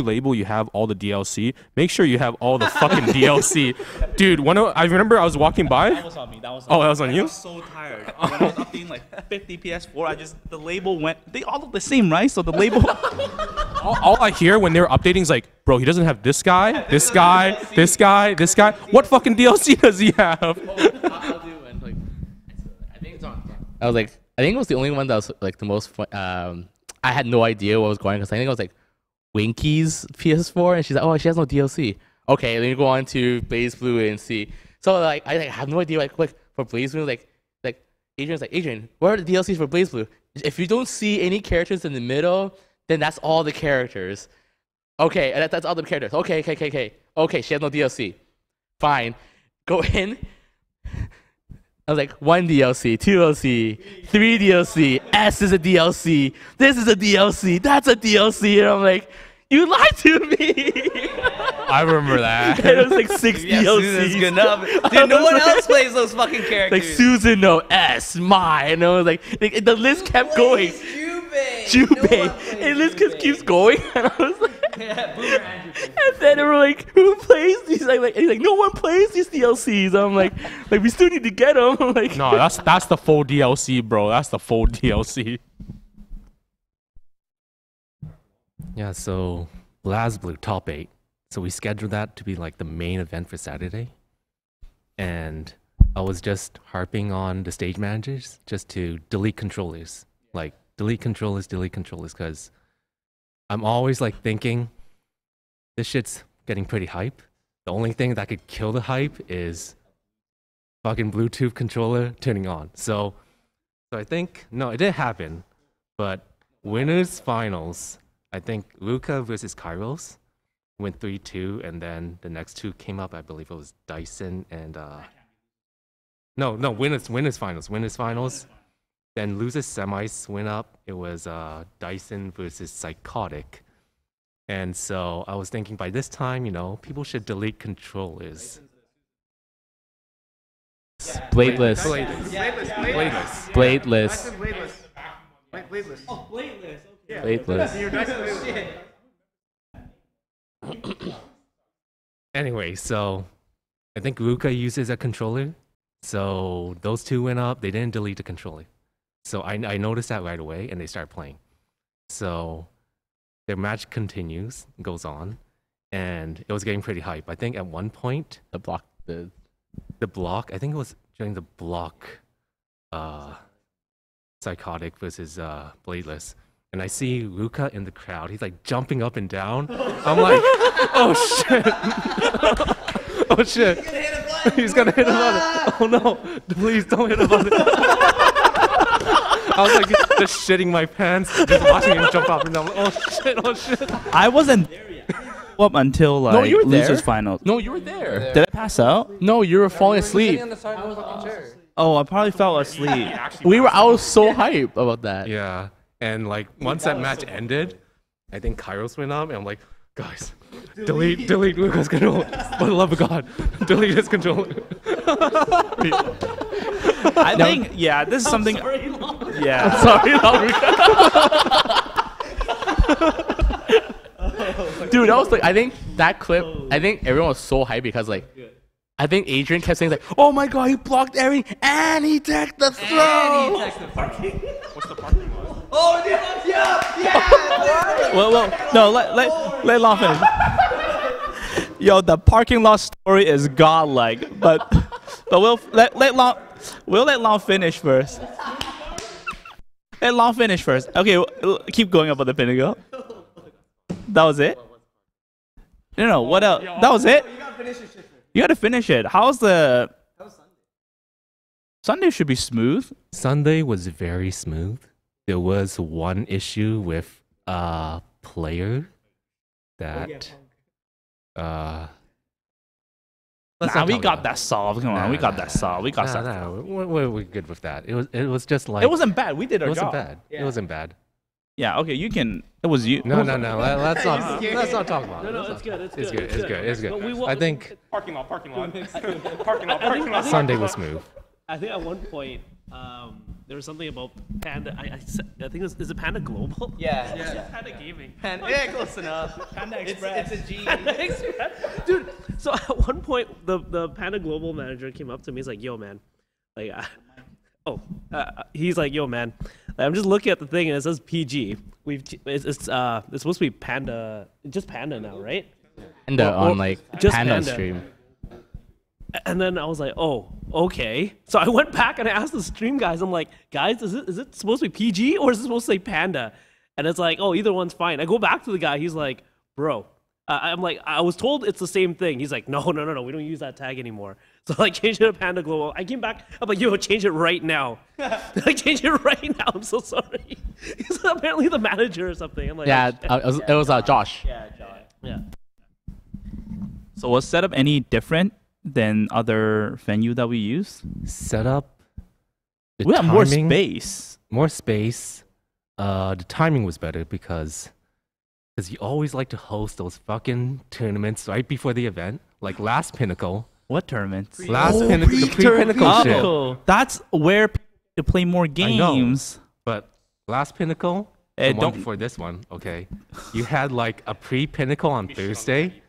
label you have all the DLC, make sure you have all the fucking DLC. Dude, I remember I was walking by. That was on me. That was on you? I was so tired. When I was updating like 50 PS4, the label went, they all look the same, right? So the label. all I hear when they're updating is like, bro, he doesn't have this guy, this guy, this guy, this guy. What fucking DLC does he have? I'll do one. Like, I think it's on. I think it was the only one that was like the most fun. I had no idea what was going on because I think it was like Winky's PS4, and she's like, "Oh, she has no DLC." Okay, then you go on to Blaze Blue and see. So like, I have no idea. Like for Blaze Blue, like Adrian's like, Adrian, what are the DLCs for Blaze Blue? If you don't see any characters in the middle, then that's all the characters. Okay, and that's all the characters. Okay. Okay, she has no DLC. Fine, go in. I was like, 1 DLC, 2 DLC, 3 DLC, S is a DLC, this is a DLC, that's a DLC, and I'm like, you lied to me. I remember that. And it was like 6 DLCs. Susan's good enough. Dude, no one else plays those fucking characters. Like Susan, no, S, my, and I was like the list kept going. Jubei. And the list keeps going, and I was like, and then they were like, who plays these? And he's like, no one plays these DLCs. I'm like we still need to get them. I'm like, no, that's the full DLC, bro. That's the full DLC. Yeah, so BlazBlue top 8. So we scheduled that to be like the main event for Saturday. And I was just harping on the stage managers just to delete controllers. Like delete controllers, because I'm always like thinking this shit's getting pretty hype. The only thing that could kill the hype is fucking Bluetooth controller turning on. So I think, no, it didn't happen. But winners finals, I think Luca versus Kairos went 3-2, and then the next 2 came up. I believe it was Dyson and winners finals. Then losers semis went up. It was Dyson versus Psychotic. And so I was thinking by this time, people should delete controllers. Bladeless. Bladeless. Bladeless. Bladeless. Oh, bladeless. Okay. Bladeless. Anyway, so I think Ruka uses a controller. So those two went up. They didn't delete the controller. So I noticed that right away, and they start playing. So their match continues, goes on, and it was getting pretty hype. I think at one point The block. the block. I think it was during the block. Psychotic versus Bladeless. And I see Ruka in the crowd. He's like jumping up and down. I'm like, oh shit. Oh shit. He's gonna hit a button. Oh no. Please don't hit a button. I was like just shitting my pants, just watching him jump up and down. Oh shit, oh shit. I wasn't there yet. Up until like No, you were losers there. finals. No, you were there. Did I pass out? No, you were falling asleep. Oh, I probably fell asleep. I was so hyped about that. Yeah. And like once that match ended, I think Kairos went up and I'm like, guys, delete Ruka's controller. For the love of God, delete his controller. I think, yeah, this is something. Yeah. Sorry, dude, that was like, I think that clip, I think everyone was so hyped because like, I think Adrian kept saying like, oh my God, he blocked everything and he teched the throw. What's the parking lot? Oh, yeah. Well, no, let Long finish. Yo, the parking lot story is godlike, but we'll let Long finish first. Let Long finish first. Okay, keep going up on the Pinnacle. That was it? No, what else? That was it? You gotta finish it. How's the... Sunday should be smooth. Sunday was very smooth. There was one issue with a player that we got that solved. Come on, we got that solved. We got that. No, we're good with that. It was just like It wasn't bad. We did our it wasn't job. bad. Yeah. It wasn't bad. Yeah. Okay. You can. It was you. No. Let's not talk about it. No, it's good. It's It's good. good. It's good. But we will- I think Parking lot. Parking lot. Sunday was smooth. I think at one point there was something about Panda. I think is it Panda Global? Yeah. Panda Gaming. Yeah, close enough. Panda It's Express. a G. Dude, so at one point the Panda Global manager came up to me. He's like, "Yo, man, like, he's like, yo, man, like, I'm just looking at the thing and it says PG. It's supposed to be Panda, just Panda now, right? Panda on like just Panda Panda. stream. And then I was like, oh, okay. So I went back and I asked the stream guys. I'm like, guys, is it supposed to be PG or is it supposed to say Panda? And it's like, oh, either one's fine. I go back to the guy. He's like, bro. I'm like, I was told it's the same thing. He's like, no, we don't use that tag anymore. So like, change it to Panda Global. I came back. I'm like, yo, change it right now. Like, change it right now. I'm so sorry. He's apparently the manager or something. I'm like, Yeah, oh, it was Josh. yeah, Josh. Yeah. So was setup any different than other venue that we use? Setup. We have more space. More space. The timing was better because you always like to host those fucking tournaments right before the event, like last Pinnacle. What tournaments? Last Pinnacle, the pre-Pinnacle shit. Oh, that's where people to play more games. But last Pinnacle, the one before this one, okay, you had like a pre-Pinnacle on Thursday.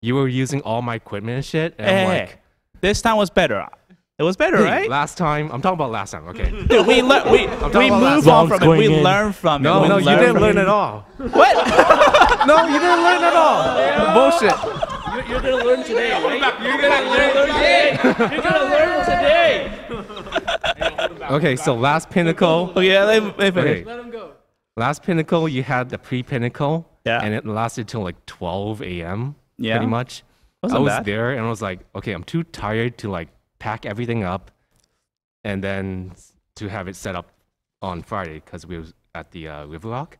You were using all my equipment and shit, and I'm like, this time was better. It was better, hey, right? Last time, I'm talking about last time, okay? Dude, we moved on from it. We learned from it. No, you didn't learn at all. What? No, you didn't learn at all. Bullshit. You're gonna learn today, right? You're gonna learn today. Okay, so last Pinnacle. Oh yeah, let finish. Okay. Let him go. Last Pinnacle, you had the pre-Pinnacle, Yeah. and it lasted till like 12 a.m. Yeah. Pretty much. Wasn't I was bad. there, and I was like, okay, I'm too tired to like pack everything up, and then to have it set up on Friday because we was at the River Rock.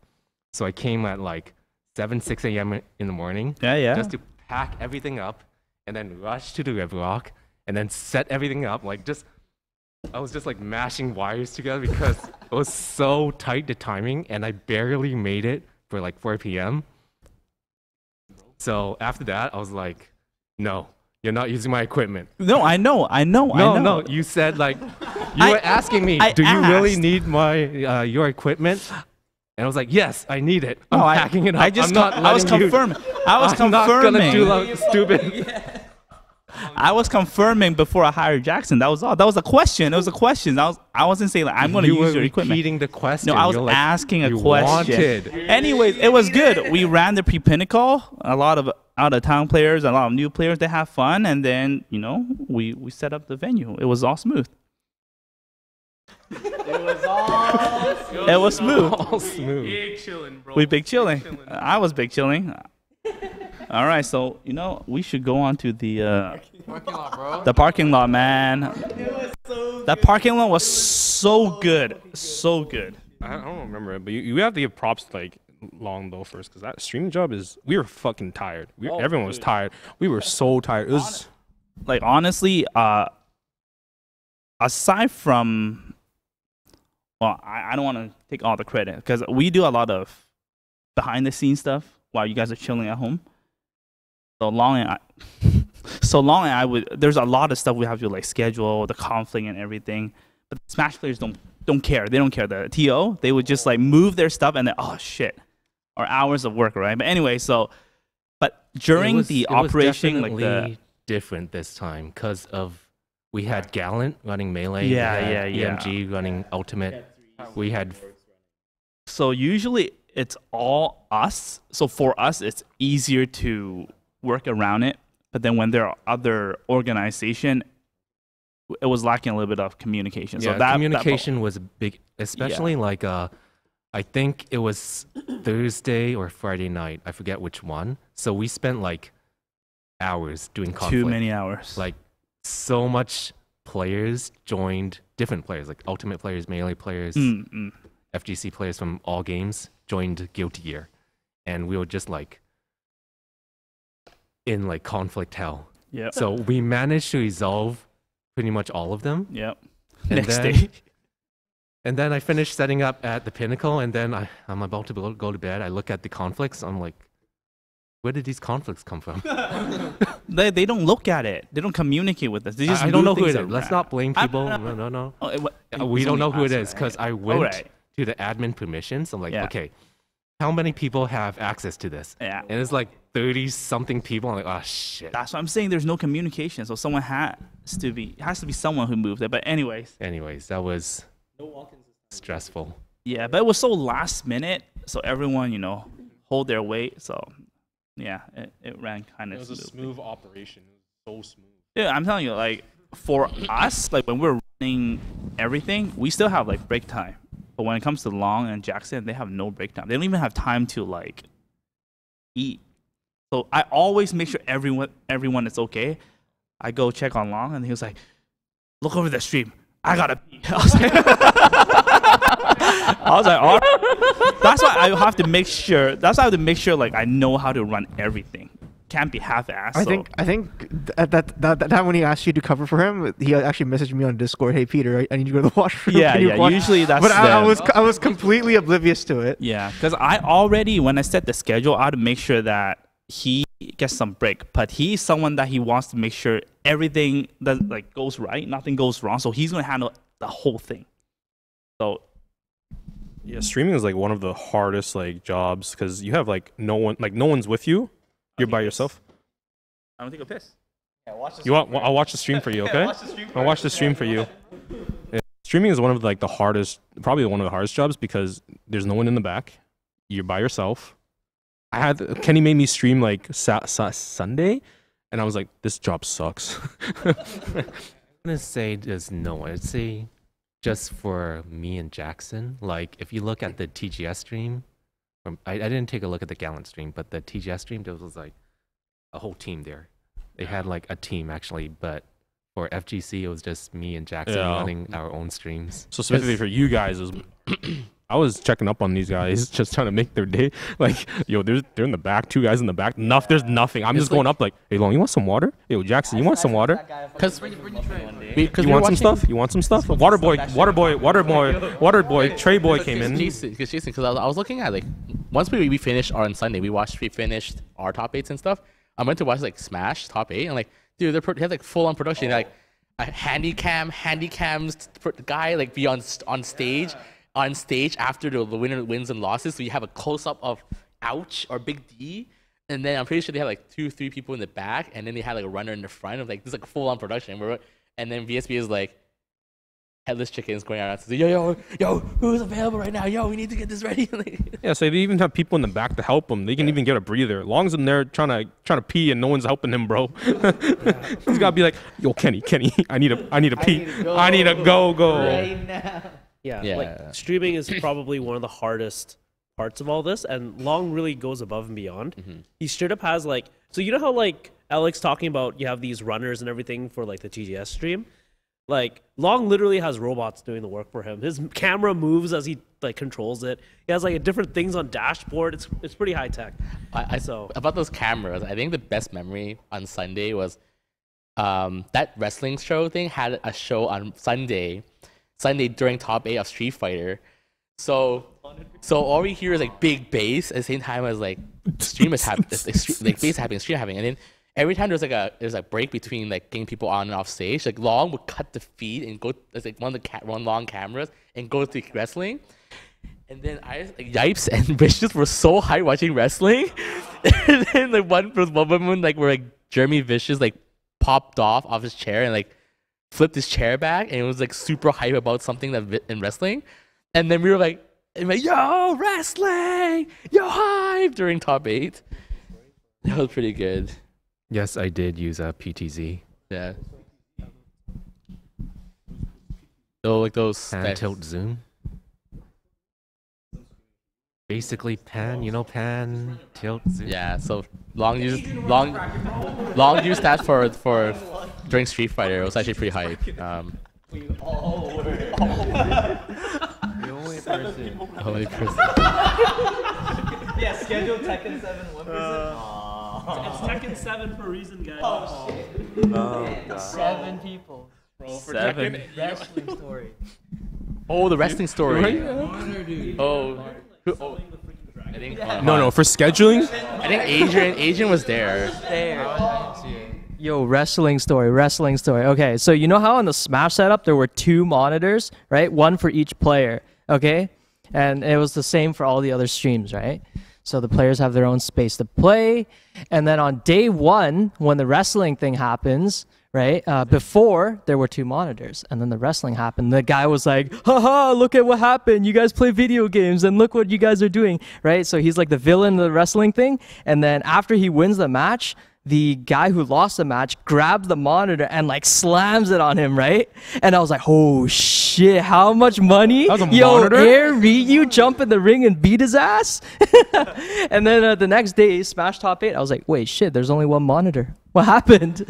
So I came at like 6 a.m. in the morning. Yeah. Just to pack everything up, and then rush to the River Rock, and then set everything up. Like I was just like mashing wires together because it was so tight the timing, and I barely made it for like 4 p.m. So after that, I was like, no, You're not using my equipment. No, I know. No. You said like you were asking me, do you really asked. need my your equipment? And I was like, yes, I need it. I'm No, packing it up. I just I'm not I was letting you- confirming. I was I'm not gonna confirming. do like stupid. I was confirming before I hired Jackson. That was all. That was a question. It was a question. I wasn't saying like I'm gonna You use were your equipment. repeating the question. No, I was You're like, asking a you question. wanted. Anyways, it was good. We ran the pre-Pinnacle. A lot of out-of-town players, a lot of new players. They have fun, and then we set up the venue. It was all smooth. It was smooth. All smooth. Big chilling, bro. We big chilling. I was big chilling. All right, so we should go on to the Parking lot, bro. the parking lot, man. That parking lot was so good, so good. I don't remember it, but you have to give props to like Long though first, because that streaming job we were fucking tired. Everyone was tired. We were so tired. It was Like honestly, aside from, well, I don't want to take all the credit because we do a lot of behind the scenes stuff while you guys are chilling at home. So Long and I would. There's a lot of stuff we have to like schedule, the conflict and everything. But Smash players don't care. They don't care. The TO, they would just like move their stuff and then shit, or hours of work, right? But anyway, but during the operation, like the different this time because of we had Gallant running melee. Yeah. EMG running ultimate. We had. So usually it's all us. So for us, it's easier to work around it. But then when there are other organization, it was lacking a little bit of communication. Yeah, so that communication was big, especially like I think it was Thursday or Friday night. I forget which one. So we spent like hours doing conflict. Too many hours. Like so much players joined, different players, like ultimate players, melee players, FGC players from all games joined Guilty Gear. And we were just like in like conflict hell. Yeah. So we managed to resolve pretty much all of them. Yep. And Next then, day. And then I finished setting up at the Pinnacle, and then I'm about to go to bed. I look at the conflicts. I'm like, where did these conflicts come from? They don't look at it. They don't communicate with us. They just I don't know who move it is. things Let's around. not blame people. No. We it's don't know only who it us, is because right? I went Alright. to the admin permissions. I'm like, Yeah. okay, how many people have access to this? Yeah. And it's like 30-something people. I'm like, oh, shit. That's what I'm saying. There's no communication. So someone has to be someone who moved it. But anyways, that was stressful. yeah. But it was so last minute. So everyone, hold their weight. So yeah, it ran kind of. It was a smooth operation. It was so smooth. Yeah, I'm telling you, like for us, like when we're running everything, we still have like break time. But when it comes to Long and Jackson, they have no break time. They don't even have time to like eat. So I always make sure everyone is okay. I go check on Long, and he was like, "Look over the stream. I gotta pee." I was like, all right. That's why I have to make sure. That's why I have to make sure like I know how to run everything. Can't be half-assed. I think that when he asked you to cover for him, he actually messaged me on Discord. Hey Peter, I need to go to the washroom. Yeah, Can you yeah. watch?" Usually that's. But I them. was completely oblivious to it. Yeah, because I already, when I set the schedule, I had to make sure that he gets some break. But he's someone that he wants to make sure everything that like goes right, nothing goes wrong. So he's gonna handle the whole thing. So Yeah, streaming is like one of the hardest like jobs because you have like no one's with you. You're by yourself. I'm gonna take a piss. Yeah, watch this. You want? I'll watch the stream for you, okay? I'll watch the stream for you. Yeah, streaming is one of like the hardest, probably one of the hardest jobs because there's no one in the back. You're by yourself. Kenny made me stream like Sunday, and I was like, this job sucks. I'm gonna say there's no one. I'd say just for me and Jackson. Like if you look at the TGS stream, I didn't take a look at the Gallant stream, but the TGS stream there was like a whole team there. They had like a team actually, but for FGC it was just me and Jackson running our own streams. So specifically for you guys, I was checking up on these guys, just trying to make their day. Like, yo, they're in the back, 2 guys in the back. There's nothing. I'm just going up like, hey, Long, you want some water? Yo, Jackson, you want some water? Because You want some stuff? You want some stuff? Water boy, Trey boy came in. Because I was looking at like once we finished on Sunday, we finished our top 8s and stuff. I went to watch like Smash top 8 and like dude, they have like full on production, like a handycams the guy like be on stage after the winner wins and losses. So you have a close up of Ouch or Big D, and then I'm pretty sure they have like 2-3 people in the back, and then they had like a runner in the front of like this like full on production. And then VSB is like headless chickens going around to say, yo, who's available right now? Yo, we need to get this ready. Yeah, so they even have people in the back to help them. They can even get a breather. As long as I'm there trying to pee and no one's helping him, bro. He's gotta be like, yo, Kenny, I need a pee. I need to go. Right now. Yeah, like streaming is probably one of the hardest parts of all this, and Long really goes above and beyond. He straight up has like, so you know how like Alex talking about you have these runners and everything for like the TGS stream. Like Long literally has robots doing the work for him. His camera moves as he like controls it. He has like different things on dashboard. It's pretty high tech. So about those cameras, I think the best memory on Sunday was that wrestling show thing had a show on Sunday during top 8 of Street Fighter. So all we hear is like big bass at the same time as like stream is happening, like bass happening, stream happening, and then every time there's a break between like getting people on and off stage, like Long would cut the feed and go as like one long cameras and go to wrestling. And then Yipes and Vicious were so hyped watching wrestling. And then like one moment like where like Jeremy Vicious like popped off his chair and like flipped his chair back, and it was like super hype about something that in wrestling. And then we were like, yo, wrestling, yo, hype during top 8. That was pretty good. Yes, I did use a PTZ. Yeah. So like those pan, tilt, zoom. Basically pan, pan, tilt, zoom. Yeah. So long used that for during Street Fighter. It was actually pretty hype. We all were. The only person. Yeah, schedule Tekken 7 one person. it's Tekken 7 for a reason, guys. Oh shit. Oh, 7 people. Bro, for 7. Wrestling story. Oh, the wrestling story. Oh. I think No, for scheduling. I think Adrian was there. Yo, wrestling story. Okay, so you know how on the Smash setup there were 2 monitors, right? One for each player, okay? And it was the same for all the other streams, right? So the players have their own space to play. And then on day 1, when the wrestling thing happens, right? Before, there were 2 monitors. And then the wrestling happened. The guy was like, haha, look at what happened. You guys play video games and look what you guys are doing, right? So he's like the villain of the wrestling thing. And then after he wins the match, the guy who lost the match grabs the monitor and like slams it on him, right? And I was like, oh shit, how much money? That was a Yo, monitor? Air Ryu jump in the ring and beat his ass? And then the next day, Smash Top 8, I was like, wait, shit, there's only 1 monitor. What happened?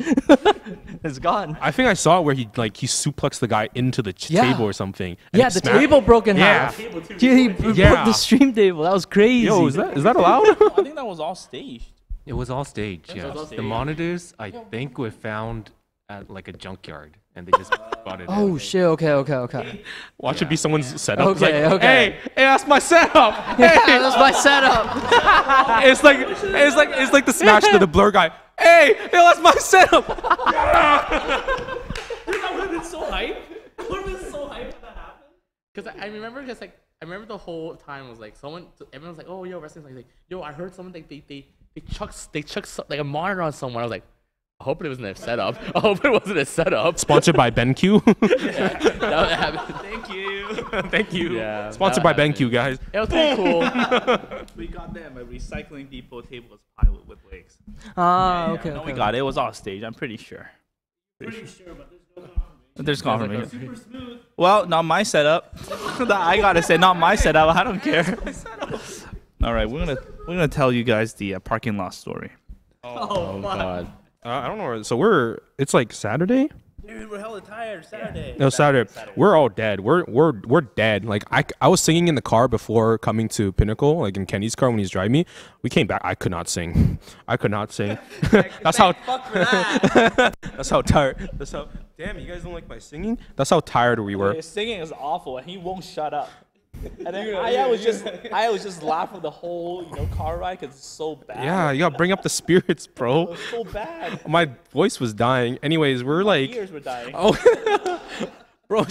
It's gone. I think I saw it where he suplexed the guy into the table or something. and Yeah, it the smacked. table broke in Yeah. half. Dude, he broke the stream table. That was crazy. Yo, is that allowed? I think that was all staged. It was all staged, yeah. all staged. The monitors, I think, were found at like a junkyard, and they just brought it Oh in. shit, okay. Watch it be someone's setup. It's Okay, like, okay. Hey, that's my setup. Yeah, that's my setup. It's like the Smash to the Blur guy. Hey, that's my setup. That would have been so hype. That would have been so hype if that happened. Because I remember the whole time was like everyone was like, oh yo, wrestling's like yo, I heard someone like they chucked like a monitor on someone. I was like, I hope it wasn't a setup. I hope it wasn't a setup. Sponsored by BenQ. That would happen. Thank you. Thank you. Yeah, Sponsored that by would BenQ, guys. It was pretty cool. We got them by recycling people tables pilot with legs. Okay. No, we got it. It was all staged. I'm pretty sure. But there's confirmation. Super smooth. Well, not my setup. I gotta say, not my setup. I don't care. All right, we're gonna tell you guys the parking lot story. Oh god. I don't know. So it's like Saturday. Dude, we're hella tired. Saturday. No, Saturday. We're all dead. We're dead. Like I was singing in the car before coming to Pinnacle, like in Kenny's car when he's driving me. We came back. I could not sing. That's how. That's how tired. That's how. Damn, you guys don't like my singing? That's how tired we were. His singing is awful, and he won't shut up. And then I was just laughing the whole car ride because it's so bad. Yeah, you gotta bring up the spirits, It bro. was so bad. My voice was dying. Anyways, we're like, Ears were dying. oh, bro,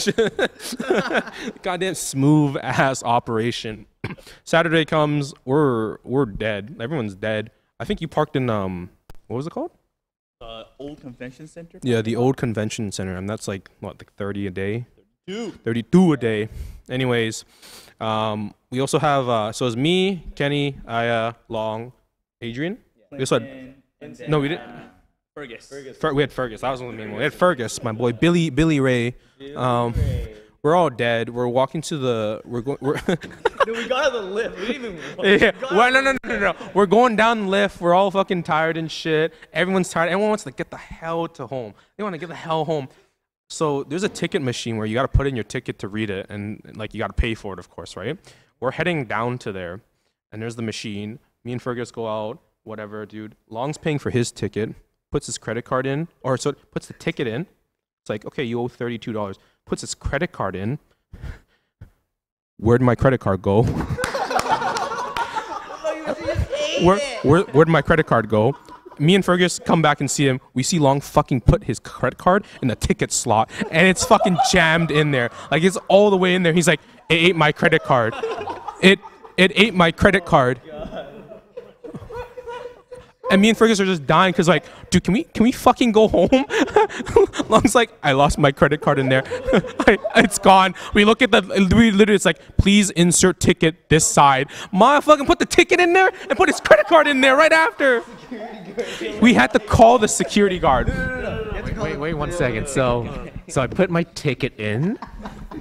goddamn smooth ass operation. Saturday comes, we're dead. Everyone's dead. I think you parked in what was it called? Old convention center. Yeah, the old convention center, and that's like what, like 30 a day. 32 a day. Anyways, we also have so it's me, Kenny, Aya, Long, Adrian. We also had no, we didn't. Fergus. We had Fergus. That was the main one. We had Fergus, my boy Billy Ray. We're all dead. We're walking to the. We're going. We're No, we got out of the lift. We didn't even. yeah. Well, no. We're going down the lift. We're all fucking tired and shit. Everyone's tired. Everyone wants to get the hell to home. They want to get the hell home. So there's a ticket machine where you got to put in your ticket to read it, and like you got to pay for it, of course, right? We're heading down to there, and there's the machine. Me and Fergus go out. Whatever, dude. Long's paying for his ticket. Puts his credit card in, or so puts the ticket in. It's like, okay, you owe $32. Puts his credit card in. Where'd my credit card go? Where'd my credit card go? Me and Fergus come back and see him. We see Long fucking put his credit card in the ticket slot, and it's fucking jammed in there. Like, it's all the way in there. He's like, it ate my credit card. It ate my credit card. And me and Fergus are just dying because, like, dude, can we fucking go home? Long's like, I lost my credit card in there. It's gone. We look at it's like, please insert ticket this side. Motherfucking put the ticket in there and put his credit card in there right after. We had to call the security guard. Wait 1 second. So I put my ticket in,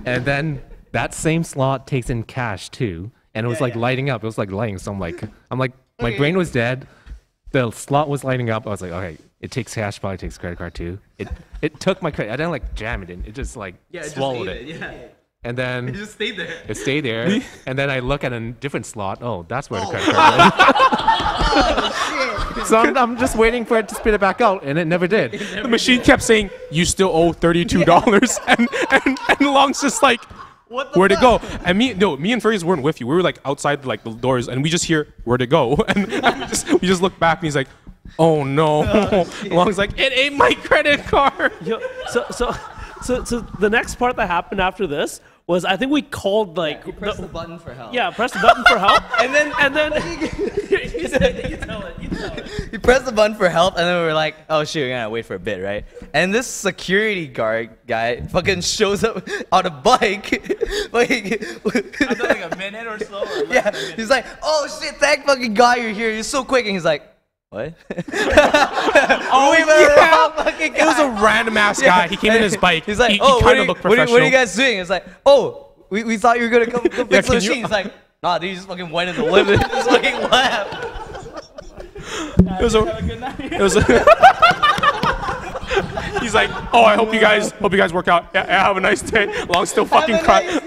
and then that same slot takes in cash too, and it was like lighting up. It was like lighting. So I'm like, my brain was dead. The slot was lighting up. I was like, okay, it takes cash, probably takes credit card too. It took my credit. I didn't like jam it in. It just like swallowed it. Yeah. And then It just stayed there. it stayed there. And then I look at a different slot. Oh, that's where the credit card is. So I'm just waiting for it to spit it back out, and it never did. The machine kept saying, you still owe $32. And Long's just like, where'd it go? And me and Fergus weren't with you. We were like outside like the doors, and we just hear, where'd it go? And we just look back, and he's like, oh no. Long's like, it ate my credit card. So the next part that happened after this was, I think we called like You press the button for help. Yeah, press the button for help. And then you tell it. you press the button for help, and then we were like, oh shit, we're gonna wait for a bit, right? And this security guard guy fucking shows up on a bike. Like, I thought like a minute or so. yeah, he's like, oh shit, thank fucking God you're here. You're so quick. And he's like, what? Oh, yeah. It was a random ass guy. He came in his bike. He's like, he oh, kind of looked professional. what are you guys doing? It's like, oh, we thought you were gonna come fix the can you- machine. He's like, nah, dude, you just fucking went in the limit. Just fucking left. It was He's like, oh, I hope you guys work out. Yeah, have a nice day. Long's still fucking crying.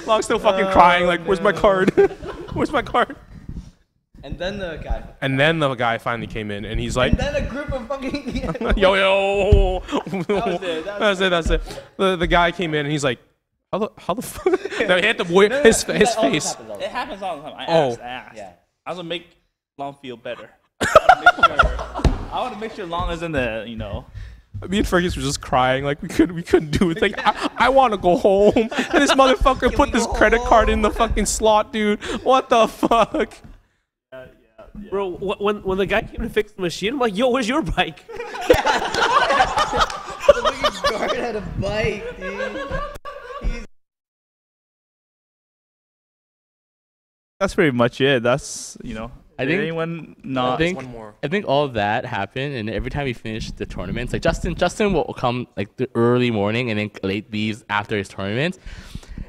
Long's still fucking crying. Like, where's my card? Where's my card? And then the guy. And then the guy finally came in, and he's like, And then a group of fucking. yo. That's it. The guy came in, and he's like, how the fuck? No, he had to wear his face. It happens all the time. I Oh. asked. Yeah. I was gonna make Long feel better. I want to make sure Long is in the, Me and Fergus were just crying, like we couldn't do it. Like I want to go home, and this motherfucker put this credit card in the fucking slot, dude. What the fuck? Bro, when the guy came to fix the machine, I'm like, yo, where's your bike? The fucking guard had a bike, dude. That's pretty much it. That's, I think anyone not. I think all of that happened, and every time we finish the tournaments, like Justin will come like the early morning and then late leaves after his tournaments.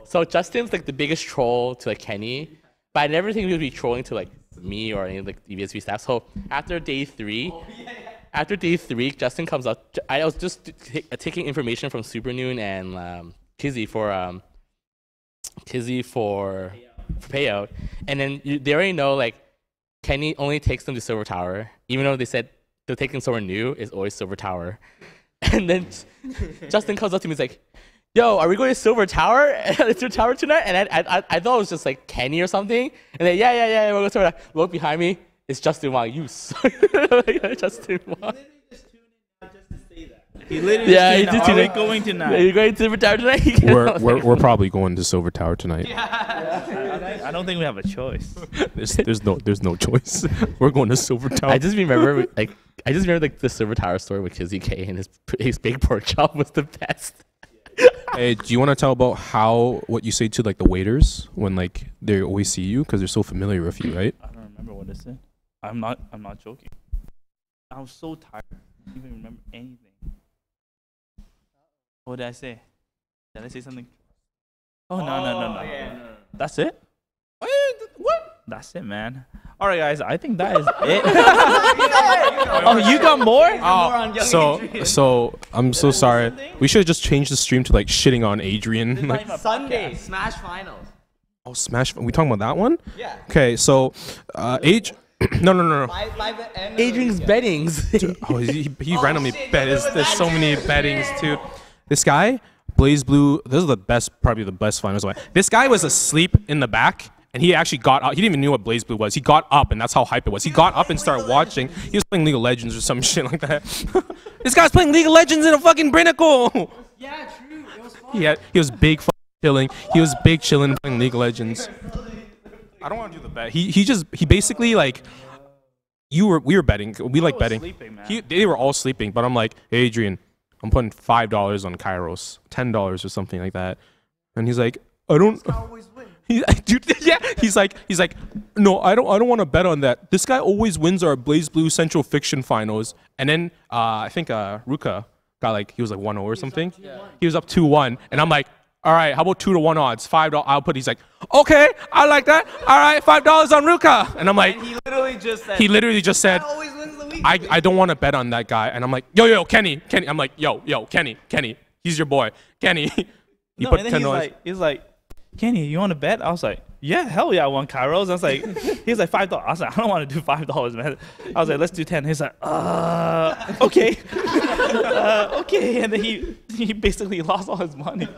So Justin's like the biggest troll to like Kenny, but I never think he would be trolling to like me or any of like EVSV staff. So after day three, Justin comes up. I was just taking information from Supernoon and Kizzy for payout, and then they already know like Kenny only takes them to Silver Tower, even though they said they'll take them somewhere new. Is always Silver Tower. And then Justin comes up to me, he's like, yo, are we going to Silver Tower? Silver Tower tonight? And I thought it was just like Kenny or something. And then yeah, we're going to Silver Tower. Look behind me, it's Justin Wang. You suck. Justin Wang. He literally just are we going tonight? Are you going to Silver Tower tonight? We're probably going to Silver Tower tonight. I don't think we have a choice. There's no choice. We're going to Silver Tower. I just remember the Silver Tower story with Kizzy K and his big pork chop was the best. Hey, do you want to tell about what you say to like the waiters when like they always see you because they're so familiar with you, right? I don't remember what I said. I'm not joking. I was so tired. I don't even remember anything. What did I say? Did I say something? Oh, no. That's it? What? That's it, man. All right, guys. I think that is it. Oh, you got more? So I'm so sorry. We should have just changed the stream to like shitting on Adrian. Like, Sunday Smash Finals. oh, Smash. We talking about that one? Yeah. Okay, so No. Adrian's bettings. Dude, he randomly bet. There's so many bettings too. This guy, Blaze Blue. This is probably the best finals. This guy was asleep in the back, and he actually got up. He didn't even know what Blaze Blue was. He got up, and that's how hype it was. He got up and started watching. He was playing League of Legends or some shit like that. This guy's playing League of Legends in a fucking Pinnacle. Yeah, true. It was fun. He was big chilling. He was big chilling playing League of Legends. I don't want to do the bet. He basically like we were betting. We like betting. Sleeping, They were all sleeping, but I'm like, hey, Adrian, I'm putting $5 on Kairos, $10 or something like that. And he's like, I don't. He's like, no, I don't want to bet on that. This guy always wins our Blaze Blue Central Fiction finals. And then I think Ruka got he was like 1-0 or something. He was up 2-1, and I'm like, all right, how about 2-1 odds? $5. I'll put. He's like, okay, I like that. All right, $5 on Ruka. And I'm like, And he literally just said. He always wins the week. I don't want to bet on that guy. And I'm like, yo, Kenny. I'm like, yo, Kenny. He's your boy, Kenny. He put and then $10. he's like, Kenny, you want to bet? I was like, yeah, hell yeah, I want Kairos. I was like, he's like $5. I was like, I don't want to do $5, man. I was like, let's do 10. He's like, okay, okay. And then he basically lost all his money.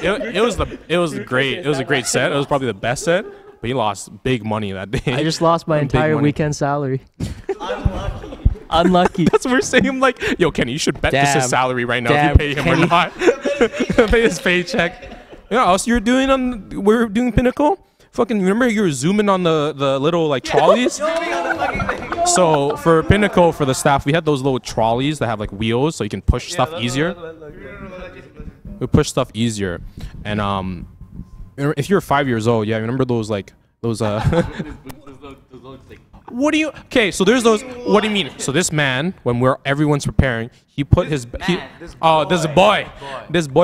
It was great. It was a great set. It was probably the best set. But he lost big money that day. I just lost my entire weekend salary. Unlucky. That's what we're saying. I'm like, yo, Kenny, you should bet this his salary right now if you pay him or not. Pay his paycheck. You know what else you're doing we're doing Pinnacle? Fucking remember you were zooming on the little like trolleys? So for Pinnacle, for the staff, we had those little trolleys that have like wheels so you can push stuff easier. We push stuff easier. And if you're 5 years old, yeah, remember those What do you? Okay, so there's those. What do you mean? So this man, when everyone's preparing, he put this boy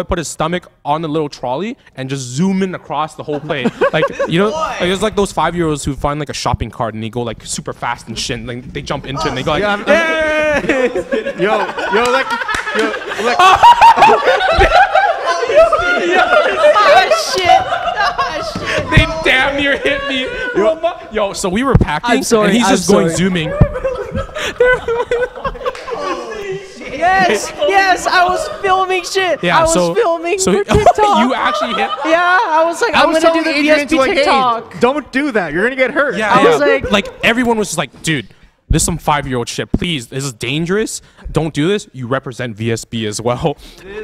put his stomach on the little trolley and just zoom in across the whole plate. Like it's like those 5-year-olds who find like a shopping cart and they go like super fast and shit. And, like they jump into it and they go like, They damn near hit me. Yo, so we were packing I'm sorry, and he's just going zooming. Yes, I was filming shit. Yeah, I was filming for TikTok. You actually hit. Yeah, I was like, I'm gonna do the VSP TikTok. Hey, don't do that. You're gonna get hurt. Yeah, I was like everyone was just like, dude, this is some 5-year-old shit. Please, this is dangerous. Don't do this. You represent VSB as well.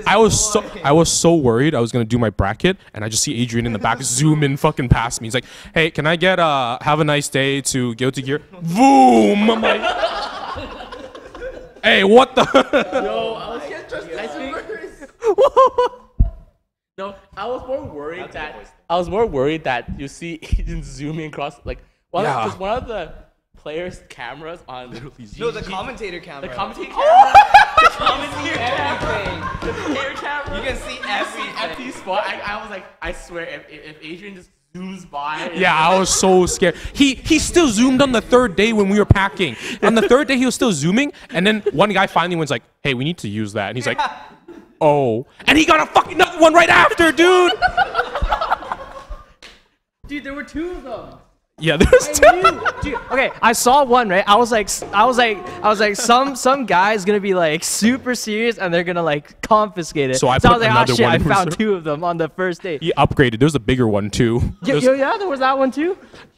I was so worried I was gonna do my bracket, and I just see Adrian in the back zoom in fucking past me. He's like, hey, can I get have a nice day to Guilty Gear? Boom! I'm like, hey, what the? Yo, No, I was more worried that you see Adrian zooming across one of the players' cameras on the commentator camera. The commentator camera. The commentator camera. The player camera. You can see everything. Empty spot. I was like, I swear, if Adrian just zooms by. Yeah, I was so scared. He still zoomed on the third day when we were packing. On the third day, he was still zooming, and then one guy finally was like, hey, we need to use that. And he's like, oh. And he got a fucking another one right after, dude. Dude, there were two of them. Yeah, there's two. Dude, okay, I saw one, right? I was like, some guy's gonna be like super serious and they're gonna like confiscate it. So I was put like, another oh shit, one I in found reserve. 2 of them on the first date. He upgraded. There's a bigger one too. Yeah, there was that one too.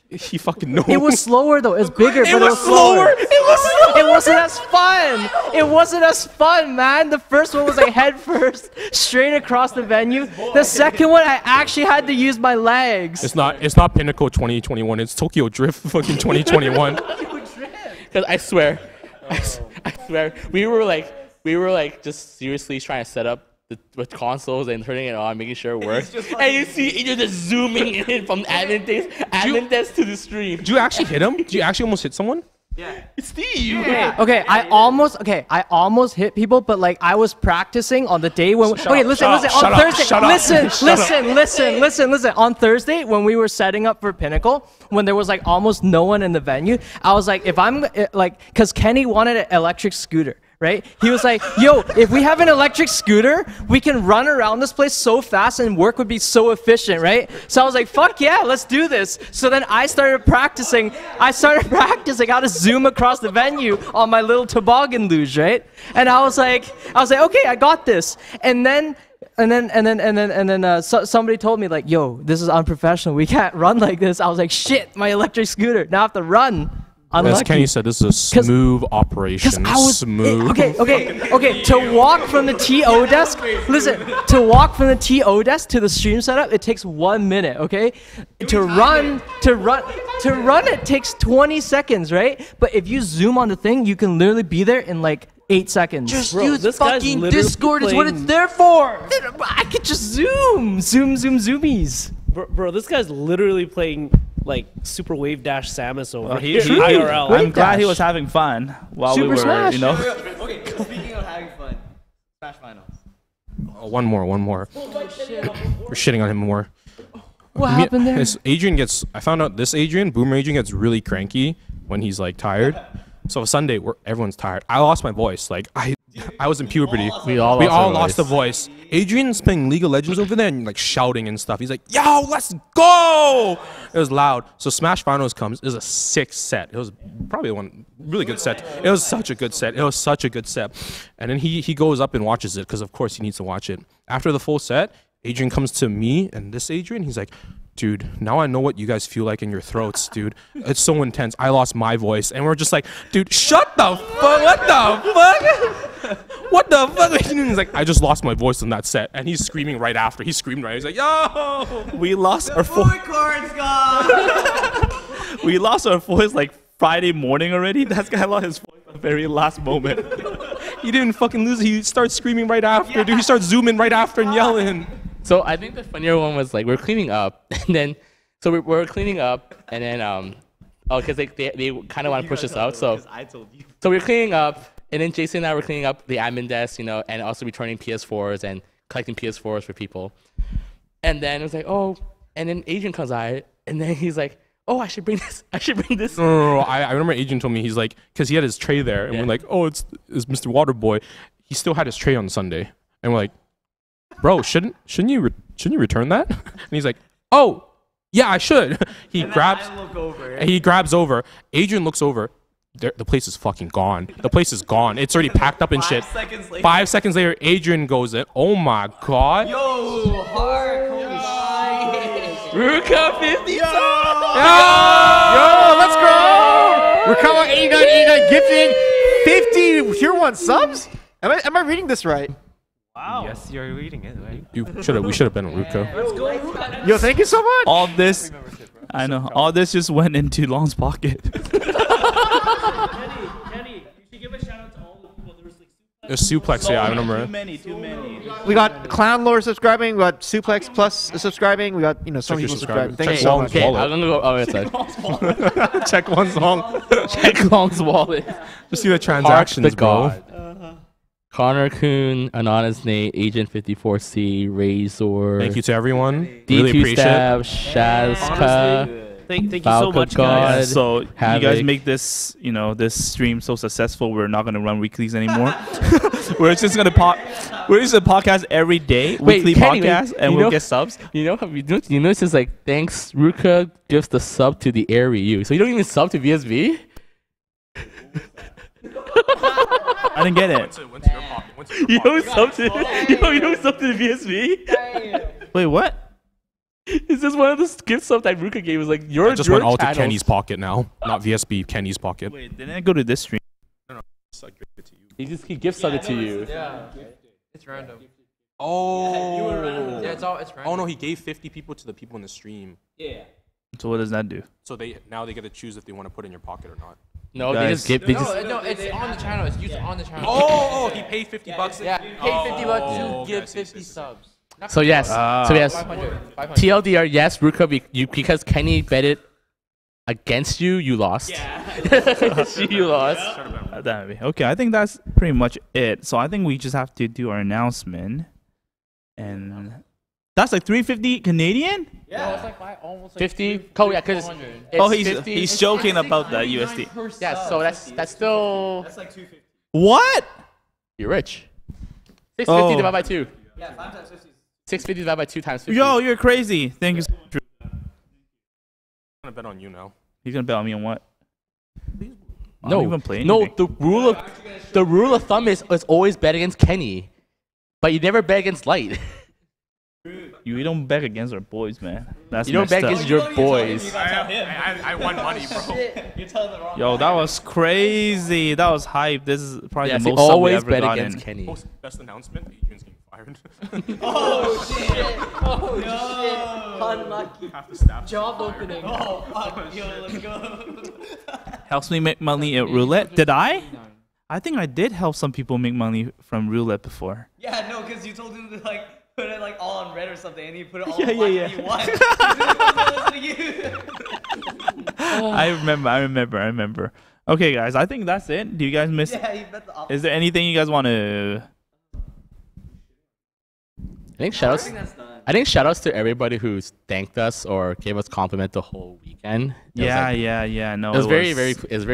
He fucking knows. It was slower though. It was bigger, but it was was slower. slower. It was slower. It wasn't as fun. It wasn't as fun, man. The first one was like head first, straight across the venue. The second one, I actually had to use my legs. It's not Pinnacle 2021. It's Tokyo Drift fucking 2021. Because I swear, I swear, we were like just seriously trying to set up with consoles and turning it on, making sure it works. And you see you're just zooming in from admin desk to the stream. Did you actually hit him? Did you actually almost hit someone? Yeah. Steve. Okay, I almost hit people, but like I was practicing on the day when. Listen. On Thursday, listen. On Thursday, when we were setting up for Pinnacle, when there was like almost no one in the venue, I was like, if I'm like, cause Kenny wanted an electric scooter. Right? He was like, yo, if we have an electric scooter, we can run around this place so fast and work would be so efficient, right? So I was like, fuck yeah, let's do this. So then I started practicing how to zoom across the venue on my little toboggan luge, right? And I was like, okay, I got this. And then somebody told me like, yo, this is unprofessional. We can't run like this. I was like, shit, my electric scooter. Now I have to run. As Kenny said, this is a smooth operation. Smooth. Okay. To walk from the TO desk, listen. To walk from the TO desk to the stream setup, it takes 1 minute. Okay. To run, it takes 20 seconds, right? But if you zoom on the thing, you can literally be there in like 8 seconds. Just use fucking Discord is what it's there for. I could just zoomies. Bro, this guy's literally playing like Super Wave Dash Samus over He- here. he- IRL. I'm glad he was having fun while Super we were, Smash. you know. Okay, speaking of having fun, Smash Finals. Oh, one more. We're shitting on him more. What happened there? I found out this Boomer Adrian gets really cranky when he's like tired. So Sunday, everyone's tired. I lost my voice. Like I was in puberty. We all lost the voice. Adrian's playing League of Legends over there and like shouting and stuff. He's like, "Yo, let's go!" It was loud. So Smash Finals comes. It was a 6 set. It was probably one really good set. It was such a good set. And then he goes up and watches it because of course he needs to watch it. After the full set, Adrian comes to me and this Adrian. He's like, dude, now I know what you guys feel like in your throats, dude. It's so intense. I lost my voice. And we're just like, dude, shut the fuck. What the fuck? What the fuck? He's like, I just lost my voice in that set. And he's screaming right after. He screamed right. He's like, yo. We lost our Cards gone. We lost our voice like Friday morning already. That guy lost his voice at the very last moment. He didn't fucking lose it. He starts screaming right after, dude. He starts zooming right after and yelling. So I think the funnier one was like we're cleaning up, and then we're cleaning up, and then because they kind of want to push us out. So we're cleaning up, and then Jason and I were cleaning up the admin desk, and also returning PS4s and collecting PS4s for people. And then it was like, oh, and then Adrian comes out, and then he's like, oh, I should bring this. No. I remember Adrian told me, he's like, because he had his tray there, and we're like, oh, it's Mr. Waterboy. He still had his tray on Sunday, and we're like, bro, shouldn't you return that? And he's like, oh, yeah, I should. He grabs over. Adrian looks over. The place is fucking gone. The place is gone. It's already packed up and shit. 5 seconds later, Adrian goes in. Oh my god. Yo, hard. Ruka 50. Yo, let's go. We're coming 89 gifting 50 tier 1 subs. Am I reading this right? Wow. Yes, you're reading it, right? We should have been Ruka. Yo, thank you so much. All this, I know. All this just went into Long's pocket. Kenny, you should give a shout out to all the people. There was like There's Suplex, yeah, I remember. Too many. We got Clown Lore subscribing. We got Suplex Plus subscribing. We got some people subscribing. Thank you so much. Okay, I'm gonna go. Oh, it's a Check one's long. check Long's wallet. Just see the transactions, bro. Connor Kuhn, Anonymous Nate, Agent 54C, Razor. Thank you to everyone. D2 Really appreciate Stab, it. Shazka, Thank you so Falcon much, God. guys. So you guys Havoc. make this, this stream so successful. We're not gonna run weeklies anymore. We're just gonna podcast every day, weekly Kenny, podcast, and you we'll know- get subs. You know it's just like thanks Ruka gives the sub to the Air Ryu. So you don't even sub to VSB? I didn't get it. You don't sub to you don't sub to the VSB? Wait, what? It's just one of the gift subs that Ruka gave. Was like your I just your went all to channels. Kenny's pocket now, not VSB. Kenny's pocket. Wait, didn't I go to this stream? He gift subbed it to you. Yeah. It's random. Oh. Yeah, it's random. Oh no, he gave 50 people to the people in the stream. Yeah. So what does that do? So they get to choose if they want to put it in your pocket or not. No, Guys. they just give. They just. No, it's on the channel. It's used on the channel. Oh, he paid 50 bucks. Yeah, you paid 50 bucks to okay, give I see, 50 I see. subs. So yes. So yes. 500. TLDR, yes, Ruka, because Kenny betted against you, you lost. Yeah. You lost. That would be okay. I think that's pretty much it. So I think we just have to do our announcement, and that's like 350 Canadian. Yeah, it's like almost like 50. Oh yeah, because Oh, he's joking about that USD. yeah. So that's still That's like 250. What? you're rich. 650 Oh. divided by 2. Yeah, 5 times 50. 650 divided by 2 times 50. Yo, you're crazy. Thank you. So much. I'm gonna bet on you now. He's gonna bet on me on what? I no, don't even play no. anything. The rule of thumb is always bet against Kenny, but you never bet against Light. We don't bet against our boys, man. That's You don't messed bet up. against your boys. I won money, bro. You're telling the wrong Yo, that was crazy. That was hype. This is probably Yes, the you most sub we always ever bet gotten. against Kenny. Best announcement: Adrian's getting fired. Oh shit! Oh shit! Unlucky. Half the staff. job opening. Oh fuck! Yo, let's go. Helps me make money at roulette. Did I? I think I did help some people make money from roulette before. Yeah, no, because you told him to like put it like all on red or something, and he put it all Yeah, on black yeah, and he won. He's gonna listen to you. I remember. Okay, guys, I think that's it. Do you guys miss? Yeah, he bet the opposite. Is there anything you guys want to? I think I shoutouts. think that's done. I think shoutouts to everybody who's thanked us or gave us compliment the whole weekend. It was like- Yeah. No, It was very was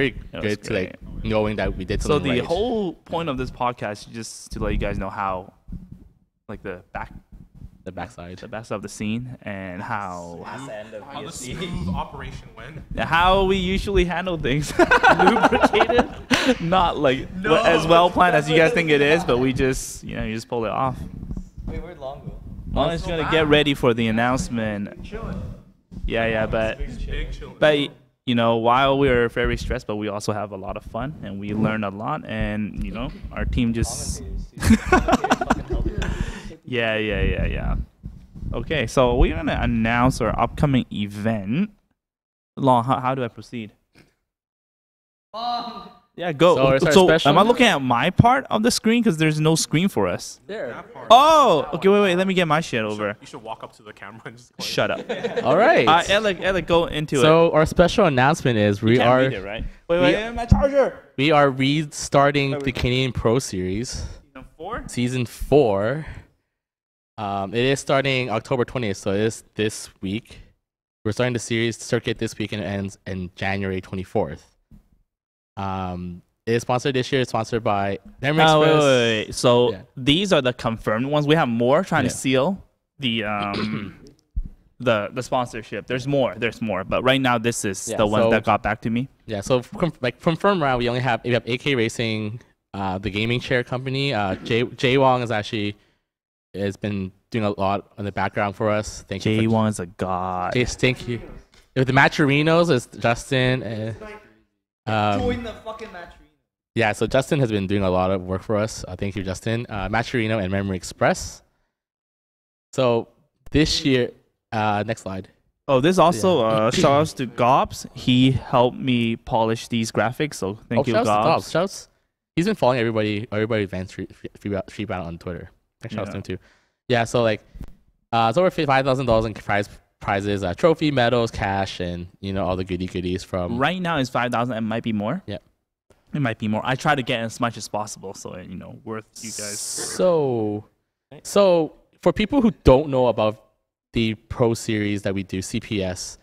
good to like knowing that we did So something the right. whole point of this podcast is just to let you guys know how, like the backside. backside of the scene and how That's the end of How the VSC. smooth operation went. how we usually handle things. Lubricated, not like as well planned as you guys think it is, but we just you just pull it off. Wait, where'd Long go? Lon's gonna get ready for the announcement. Yeah, but while we're very stressed, but we also have a lot of fun and we learn a lot, and our team just. Yeah. Okay, so we're gonna announce our upcoming event. Long, how do I proceed? Yeah, go. So it's our So, special- am I looking at my part of the screen? Because there's no screen for us. There. Oh, okay. Wait. Let me get my shit over. You should walk up to the camera and just. Go Shut up. All right. Alec, go into it. So our special announcement is we You can't are read it, right? Wait, my charger. we are restarting the Canadian Pro Series Season 4. season 4. It is starting October 20th, so it is this week. We're starting the series circuit this week and it ends in January 24th. It is sponsored this year. It's sponsored by Memory Express. Wait. So Yeah. these are the confirmed ones. We have more trying Yeah. to seal the the sponsorship. There's more, but right now this is Yeah, the one so- that got back to me. Yeah, so from firm round, we have AK Racing, the gaming chair company. Jay Wong has been doing a lot in the background for us. Thank you. J1 is a god. Thank you. With the Matcherinos is Justin. Join the fucking match. Yeah, so Justin has been doing a lot of work for us. Thank you, Justin. Matcherino and Memory Express. So this year, next slide. Oh, this also shout outs to Gobs. He helped me polish these graphics, so thank you, shouts to Gobs. Shouts. He's been following everybody Advanced Free Battle on Twitter. Shouts to him too. Yeah, so like it's over $5,000 in prizes, trophy, medals, cash, and all the goodies from. Right now it's 5,000. It might be more. Yeah. It might be more. I try to get as much as possible, so worth you guys. So for people who don't know about the Pro Series that we do, CPS,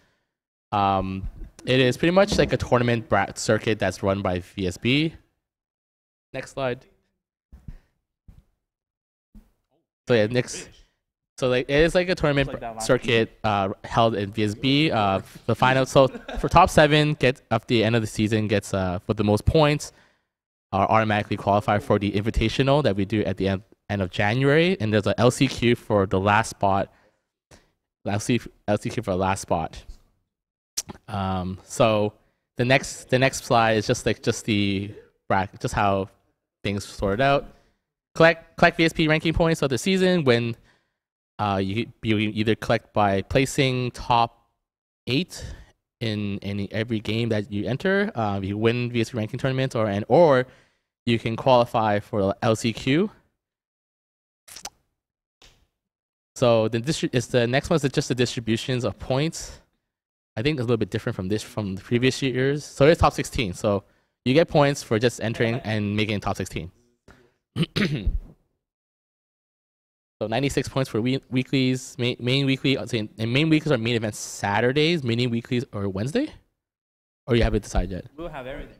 It is pretty much like a tournament circuit that's run by VSB. Next slide. So yeah, next. So like it is like a tournament circuit held in VSB. The final. So for top 7 gets at the end of the season gets with the most points are automatically qualified for the invitational that we do at the end of January. And there's a LCQ for the last spot. LCQ for the last spot. So the next slide is just the bracket, just how things sorted out. Collect VSP ranking points of the season when you either collect by placing top 8 in every game that you enter. You win VSP ranking tournaments, or you can qualify for LCQ. So the next one is just the distributions of points. I think it's a little bit different from the previous years. So it's top 16. So you get points for just entering and making top 16. So 96 points for weeklies, main weekly, and main weeklies are main events Saturdays, mini weeklies or Wednesday? Or you haven't decided yet? We'll have everything.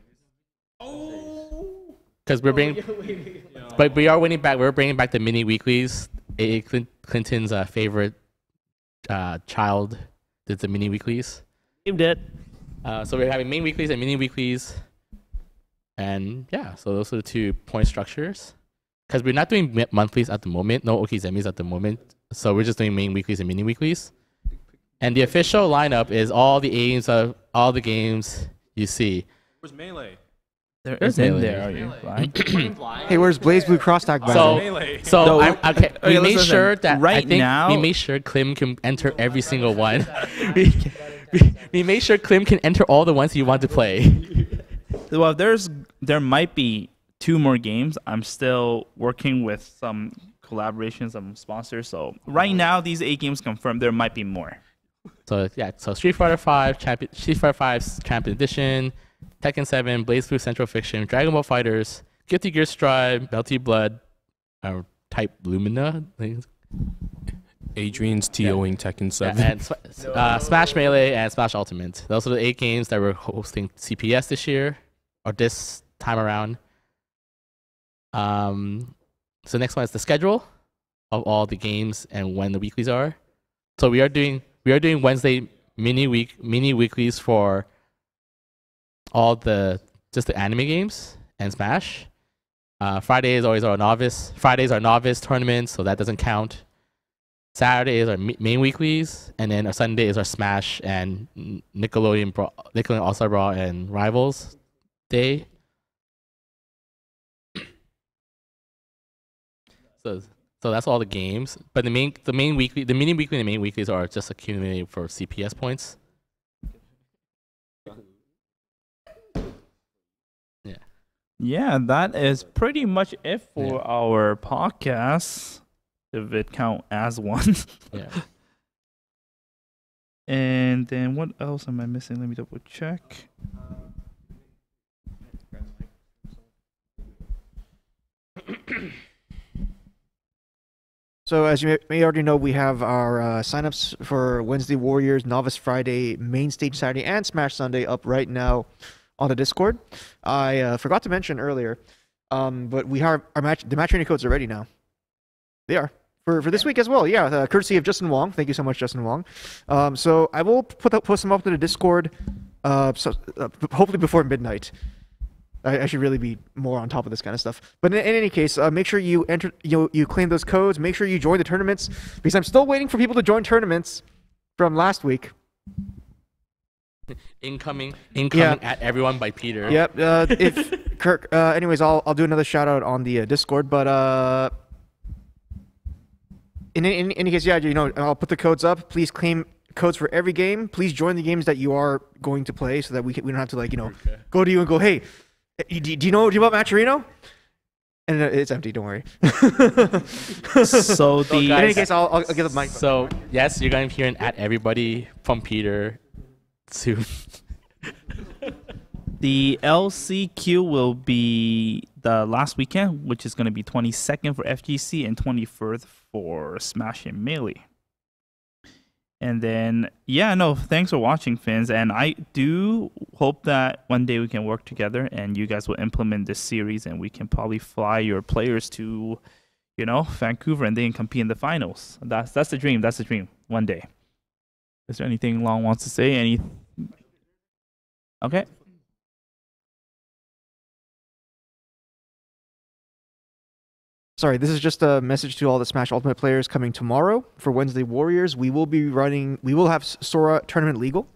Because we're bringing, but we are winning back. We're bringing back the mini weeklies. Clinton's favorite child did the mini weeklies. Named it. So we're having main weeklies and mini weeklies, and yeah. So those are the 2 point structures. Because we're not doing monthlies at the moment, no Okizemis at the moment. So we're just doing main weeklies and mini weeklies. And the official lineup is all the aims of all the games you see. Where's Melee? There is in there. Are you blind? Hey, where's Blaze Blue Cross Tag? Okay, we made listen, sure that right now we made sure Klim can enter every single one. we made sure Klim can enter all the ones you want to play. Well, there might be 2 more games. I'm still working with some collaborations, some sponsors. So right now, these 8 games confirmed. There might be more. So yeah, so Street Fighter 5 Champion Edition, Tekken 7, Blaze Blue Central Fiction, Dragon Ball Fighters, Guilty Gear Strive, Melty Blood, Type Lumina. Adrian's TOing Tekken 7. Yeah, and Smash Melee and Smash Ultimate. Those are the 8 games that we're hosting CPS this year, or this time around. So next one is the schedule of all the games and when the weeklies are. So we are doing Wednesday mini weeklies for all the anime games and Smash. Fridays always are novice. Fridays are novice tournaments, so that doesn't count. Saturdays are main weeklies, and then our Sundays are Smash and Nickelodeon All-Star Brawl and Rivals Day. So that's all the games. But the mini weekly and the main weeklies are just accumulating for CPS points. Yeah. Yeah, that is pretty much it for our podcast, if it count as one. Yeah. And then what else am I missing? Let me double check. So as you may already know, we have our signups for Wednesday Warriors, Novice Friday, Main Stage Saturday, and Smash Sunday up right now on the Discord. I forgot to mention earlier, but we have the match training codes are ready now. They are for this week as well. Yeah, courtesy of Justin Wong. Thank you so much, Justin Wong. So I will post them up to the Discord, hopefully before midnight. I should really be more on top of this kind of stuff. But in any case, make sure you enter, you claim those codes. Make sure you join the tournaments, because I'm still waiting for people to join tournaments from last week. Incoming at everyone by Peter. Yep. If Kirk. Anyways, I'll do another shout out on the Discord. But in any case, yeah, I'll put the codes up. Please claim codes for every game. Please join the games that you are going to play, so that we don't have to go to you and go, hey. Do you know about Maturino? And it's empty. Don't worry. So in any case, I'll give the mic. So yes, you're going to hear an at everybody from Peter soon. The LCQ will be the last weekend, which is going to be 22nd for FGC and 21st for Smash and Melee. And then, yeah, no, thanks for watching, Fins. And I do hope that one day we can work together and you guys will implement this series and we can probably fly your players to, you know, Vancouver and they can compete in the finals. That's the dream. That's the dream. One day. Is there anything Long wants to say? Any? Okay. Sorry, this is just a message to all the Smash Ultimate players coming tomorrow for Wednesday Warriors. We will have Sora tournament legal.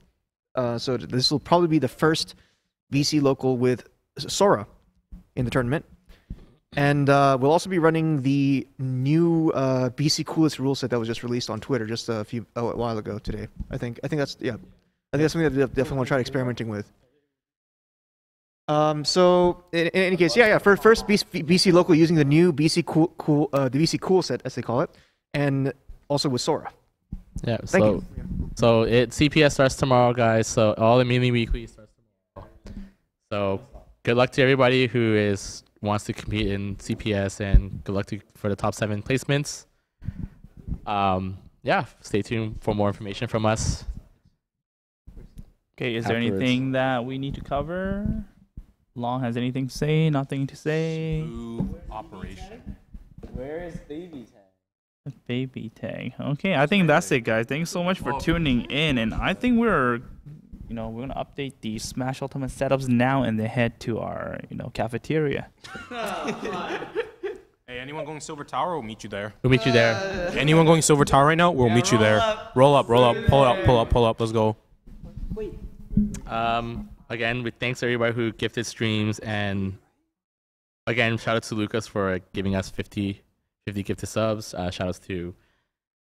So this will probably be the first VC local with Sora in the tournament. And we'll also be running the new BC Coolest rule set that was just released on Twitter just a while ago today. I think that's something that I definitely want to try experimenting with. So in any case, for first BC local using the new BC the BC Cool set as they call it, and also with Sora. Yeah. Thank you. So CPS starts tomorrow, guys. So all the mini weekly starts tomorrow. So good luck to everybody who wants to compete in CPS, and good luck for the top 7 placements. Yeah. Stay tuned for more information from us. Okay. Is there anything that we need to cover? Long has anything to say? Nothing to say? Smooth operation. Where is baby tag? Baby tag. Okay, I think that's it, guys. Thanks so much for tuning in, and I think we're gonna update the Smash Ultimate setups now and then head to our cafeteria. Hey, anyone going Silver Tower? We'll meet you there. We'll meet you there. Anyone going Silver Tower right now? We'll meet you there. Roll up, pull up. Let's go. Wait. Again, thanks to everybody who gifted streams, and again, shout out to Lucas for giving us 50 gifted subs. Shout outs to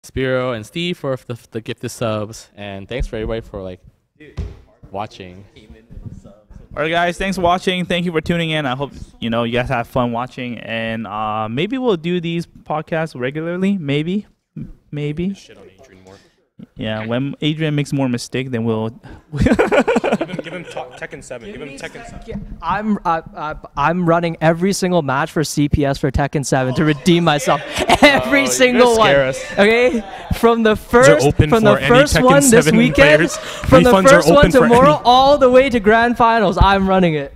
Spiro and Steve for the gifted subs, and thanks for everybody for watching. All right, guys, thanks for watching. Thank you for tuning in. I hope you guys have fun watching, and maybe we'll do these podcasts regularly. Maybe. Shit on Adrian more. Yeah, when Adrian makes more mistake, then we'll. give him Tekken 7. Give him Tekken 7. I'm running every single match for CPS for Tekken 7 to redeem myself. Every single one. Okay, from the first one this weekend, from the first one tomorrow, all the way to grand finals. I'm running it.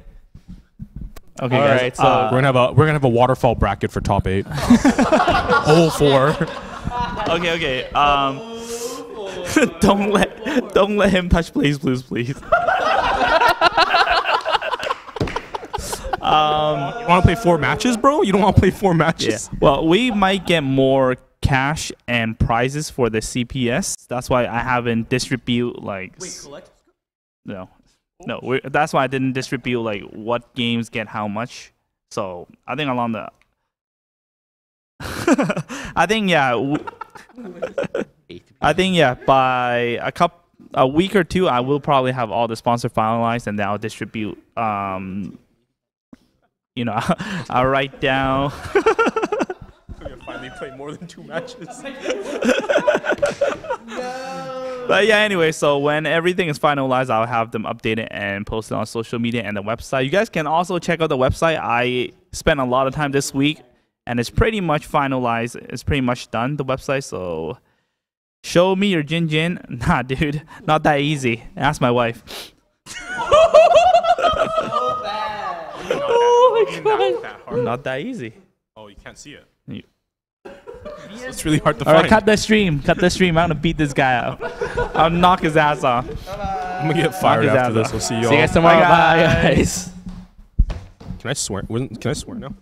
Okay, all guys. Right, so we're gonna have a waterfall bracket for top 8. Whole 4. Okay. Don't let him touch please. You want to play 4 matches, bro? You don't want to play 4 matches? Yeah. Well, we might get more cash and prizes for the CPS. That's why I haven't distribute collect? No. That's why I didn't distribute what games get how much. So I think along the. I think by a week or 2, I will probably have all the sponsor finalized, and then I'll distribute. I'll write down. We finally played more than 2 matches. But yeah, anyway, so when everything is finalized, I'll have them updated and posted on social media and the website. You guys can also check out the website. I spent a lot of time this week, and it's pretty much finalized. It's pretty much done, the website, so show me your Jin. Nah, dude, not that easy. Ask my wife. So bad. Oh my god. Not that easy. Oh, you can't see it. It's really hard to find. All right, cut the stream. I'm gonna beat this guy out. I'll knock his ass off. I'm gonna get fired after this. We'll see you all. See you guys tomorrow. Bye, guys. Can I swear? Can I swear now?